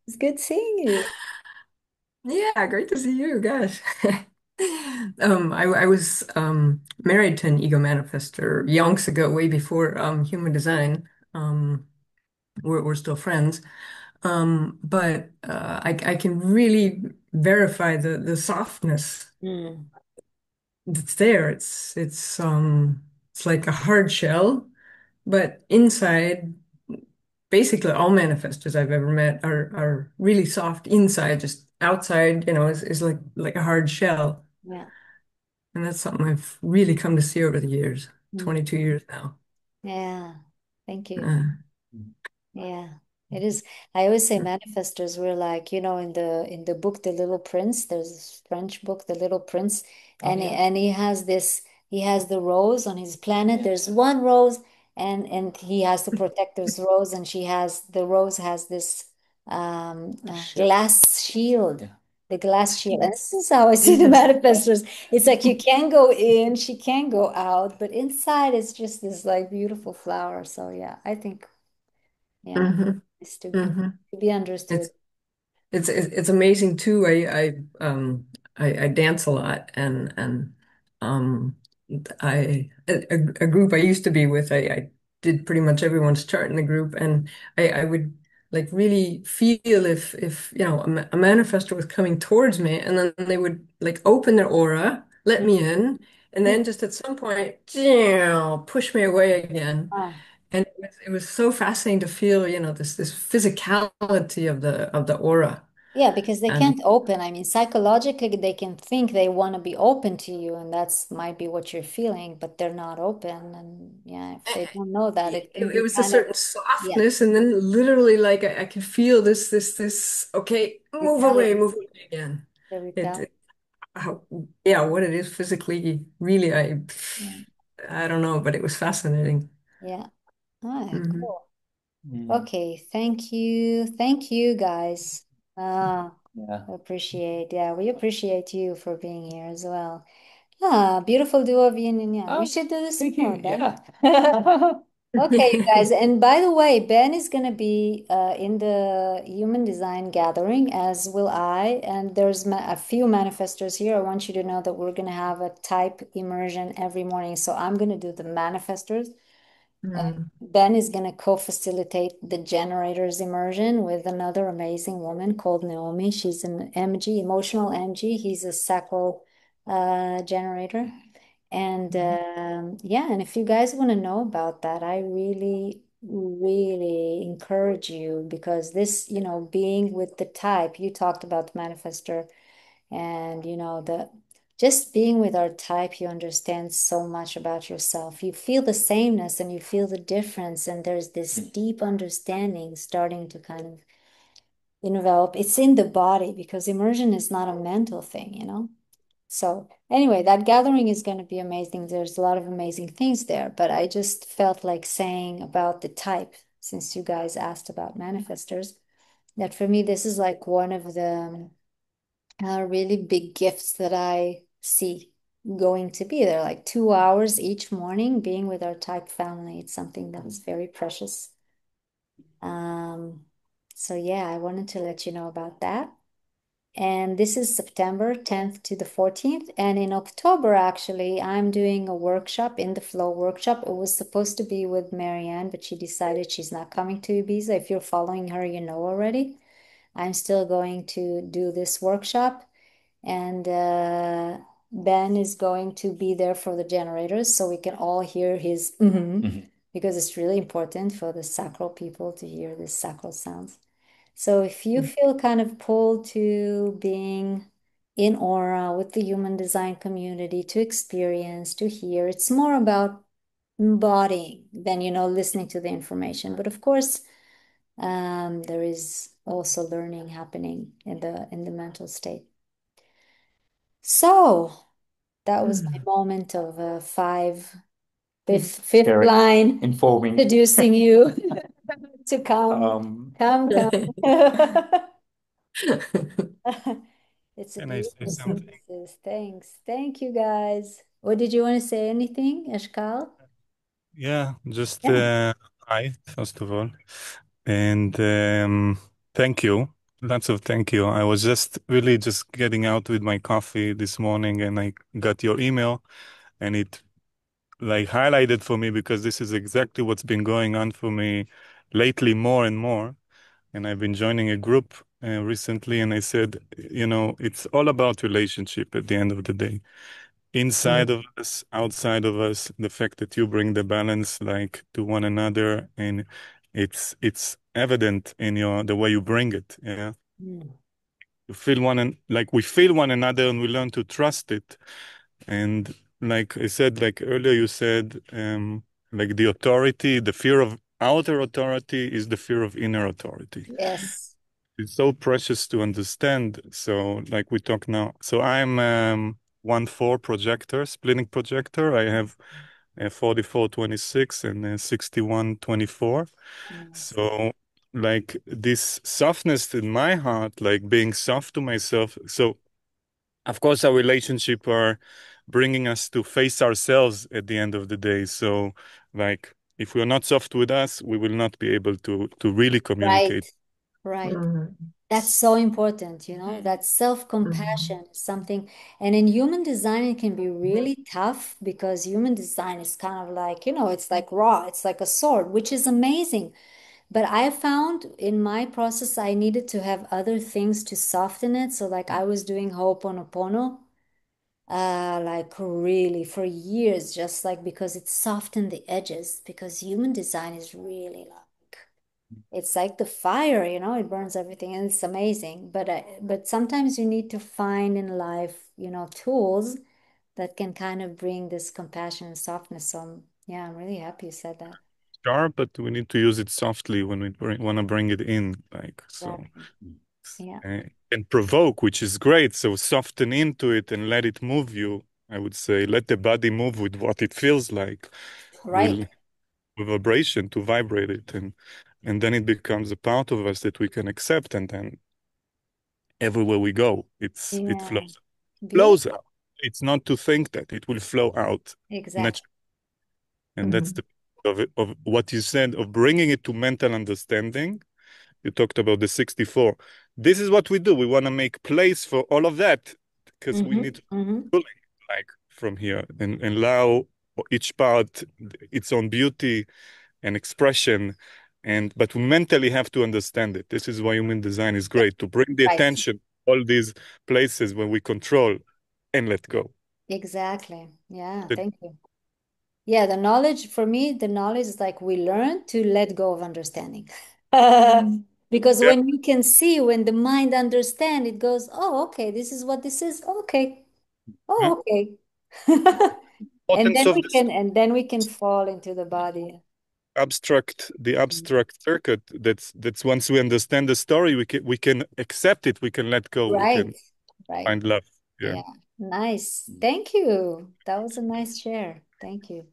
it's good seeing you. Yeah, great to see you, gosh. I was married to an ego manifestor yonks ago, way before human design. We're still friends. But I can really verify the softness Hmm. that's there. It's like a hard shell, but inside basically all manifestors I've ever met are really soft inside, just outside, is like a hard shell. Yeah. And that's something I've really come to see over the years, Hmm. 22 years now. Yeah. Thank you. Uh, Yeah, it is. I always say manifestors were like, in the book The Little Prince, there's this French book, The Little Prince, Oh, and yeah. he has the rose on his planet. There's one rose, and he has to protect this rose, and the rose has this Shield. glass shield. Yeah. The glass shield. And this is how I see the mhm, manifestors. It's like you can go in, she can go out, but inside it's just this like beautiful flower. So yeah, I think yeah, mhm, it's mhm. to be understood. It's it's amazing too. I dance a lot and um a group I used to be with, I did pretty much everyone's chart in the group, and I would like really feel if a manifestor was coming towards me, and then they would like open their aura, let me in, and then just at some point, push me away again. Ah, And it was so fascinating to feel, this physicality of the aura. yeah, because they And can't open. I mean, psychologically, they can think they want to be open to you, and that's might be what you're feeling, but they're not open. And yeah, if they don't know that, it, it can it be was a kind of, certain yeah, softness, and then literally like I could feel this, okay, repelling, move away again. the It, repel. it how, yeah, what it is physically, really, Yeah, I don't know, but it was fascinating. yeah. Ah, Hmm. cool. Mm. Okay, thank you. Thank you, guys. Yeah. Appreciate, yeah, we appreciate you for being here as well. Ah, beautiful duo of yin and yang. We Oh, should do this thank more, you. Ben. Yeah. Okay, you guys. And by the way, Ben is going to be in the Human Design Gathering, as will I. And there's a few manifestors here. I want you to know that we're going to have a type immersion every morning. So I'm going to do the manifestors. Mm. Ben is going to co-facilitate the generators immersion with another amazing woman called Naomi. She's an MG, emotional MG. He's a sacral generator. And yeah, and if you guys want to know about that, I really, really encourage you because this, being with the type, you talked about the manifestor and the just being with our type, you understand so much about yourself. You feel the sameness and you feel the difference, and there's this deep understanding starting to kind of envelop. It's in the body because immersion is not a mental thing. So anyway, that gathering is going to be amazing. There's a lot of amazing things there, but I just felt like saying about the type, since you guys asked about manifestors, that for me, this is like one of the really big gifts that I see going to be there. Like 2 hours each morning being with our type family. It's something that's very precious. Um, so yeah, I wanted to let you know about that. And this is September 10th to the 14th. And in October, actually, I'm doing a workshop in the Flow workshop. It was supposed to be with Marianne, but she decided she's not coming to Ibiza. If you're following her, you know already. I'm still going to do this workshop. And Ben is going to be there for the generators so we can all hear his Mhm. because it's really important for the sacral people to hear the sacral sounds. So if you feel kind of pulled to being in aura with the human design community to experience, to hear, it's more about embodying than, listening to the information. But of course, there is also learning happening in the mental state. So that was my Mm. moment of Mm. fifth Very line informing. introducing you to come, Um, come, come. It's a Can I say beautiful something? synthesis. Thanks. Thank you guys. What did you want to say? Anything, Eshkal? Yeah, just Yeah. hi, first of all. And thank you. Lots of thank you. I was just really just getting out with my coffee this morning and I got your email and it like highlighted for me because this is exactly what's been going on for me lately more and more. And I've been joining a group recently and I said, it's all about relationship at the end of the day. Inside Mm. of us, outside of us, the fact that you bring the balance like to one another, and it's evident in your the way you bring it. Yeah, Mm. you feel like we feel one another, and we learn to trust it. And like I said, like earlier, you said, like the authority, the fear of outer authority is the fear of inner authority. Yes. It's so precious to understand. So, like we talk now. So I'm 1/4 projector, splitting projector. I have a 4426 and a 6124. Nice. So, like this softness in my heart, like being soft to myself. So, of course, our relationship are bringing us to face ourselves at the end of the day. So, like, if we're not soft with us, we will not be able to really Right. communicate. Right. Mm. That's so important, that Mm. self-compassion is something. And in human design, it can be really tough because human design is kind of like, it's like raw, it's like a sword, which is amazing. But I found in my process I needed to have other things to soften it. So like I was doing Ho'oponopono, like really for years, just like because it softened the edges, because human design is really like it's like the fire, it burns everything and it's amazing. But sometimes you need to find in life, tools that can kind of bring this compassion and softness. So yeah, I'm really happy you said that. Sharp, but we need to use it softly when we want to bring it in, like so. Exactly. Yeah. And provoke, which is great. So soften into it and let it move you. I would say let the body move with what it feels like, Right. will with vibration to vibrate it, and then it becomes a part of us that we can accept, and then everywhere we go, it Yeah. flows Beautiful. out. It's not to think that it will flow out Exactly. naturally, and that's the of it, of what you said of bringing it to mental understanding. You talked about the 64. This is what we do. We want to make place for all of that because we need to Mm-hmm. pull it like from here and allow each part its own beauty and expression. And but we mentally have to understand it. This is why human design is great to bring the Right. attention all these places where we control and let go. Exactly. Yeah. The- Thank you. Yeah, the knowledge for me, the knowledge is like we learn to let go of understanding. Because yeah, when you can see, when the mind understand, it goes, oh, okay, this is what this is. Okay. yeah. Oh, okay. And Importance then of we this can fall into the body. the abstract circuit. That's once we understand the story, we can accept it. We can let go. We Right. can Right. find love. Yeah, Yeah. Nice. Thank you. That was a nice share. Thank you.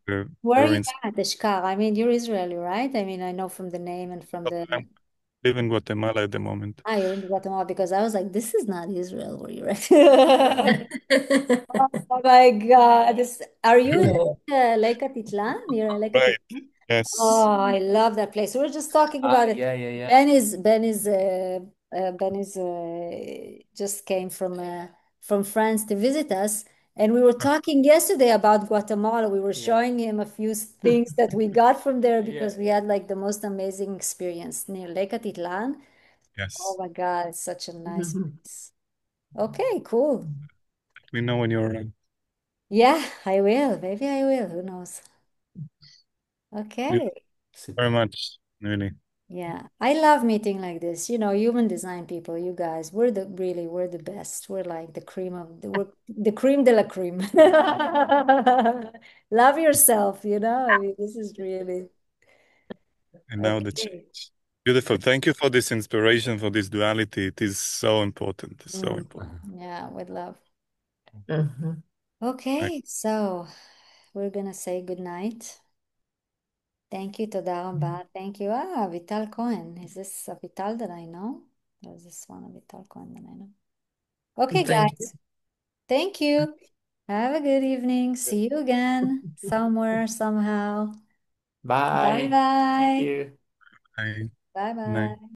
uh, Where are very you inspiring. at, Ishkar? I mean, you're Israeli, right? I mean, I know from the name and from the I live in Guatemala at the moment. you're in Guatemala because I was like, this is not Israel where you're at. Oh my God. Are you in Lake Atitlan? Near Lake Right. Atitlan? Yes. Oh, I love that place. We were just talking about it. Yeah, yeah, yeah. Ben is just came from France to visit us, and we were talking yesterday about Guatemala. We were Yeah. showing him a few things that we got from there because we had like the most amazing experience near Lake Atitlan. Oh Yes. my God, it's such a nice place. Okay, cool. Let me know when you're around. Yeah, I will. Maybe I will. Who knows? You Okay. very Super. much, really. Yeah, I love meeting like this. Human design people, you guys, we're the best. We're like we're the cream de la cream. Love yourself, I mean, this is really And now the okay. change. Beautiful. Thank you for this inspiration, for this duality. It is so important. It's so Mm, important. yeah, with love. Mhm. Right. Okay, so we're gonna say good night. Thank you, Toda Rabba. Thank you. Vital Cohen. Is this a Vital that I know? Or is this one of Vital Cohen that I know? Okay, Thank you. guys. Thank you. Have a good evening. See you again somewhere, somehow. Bye Bye. Thank bye. you. Bye. Bye Night. bye.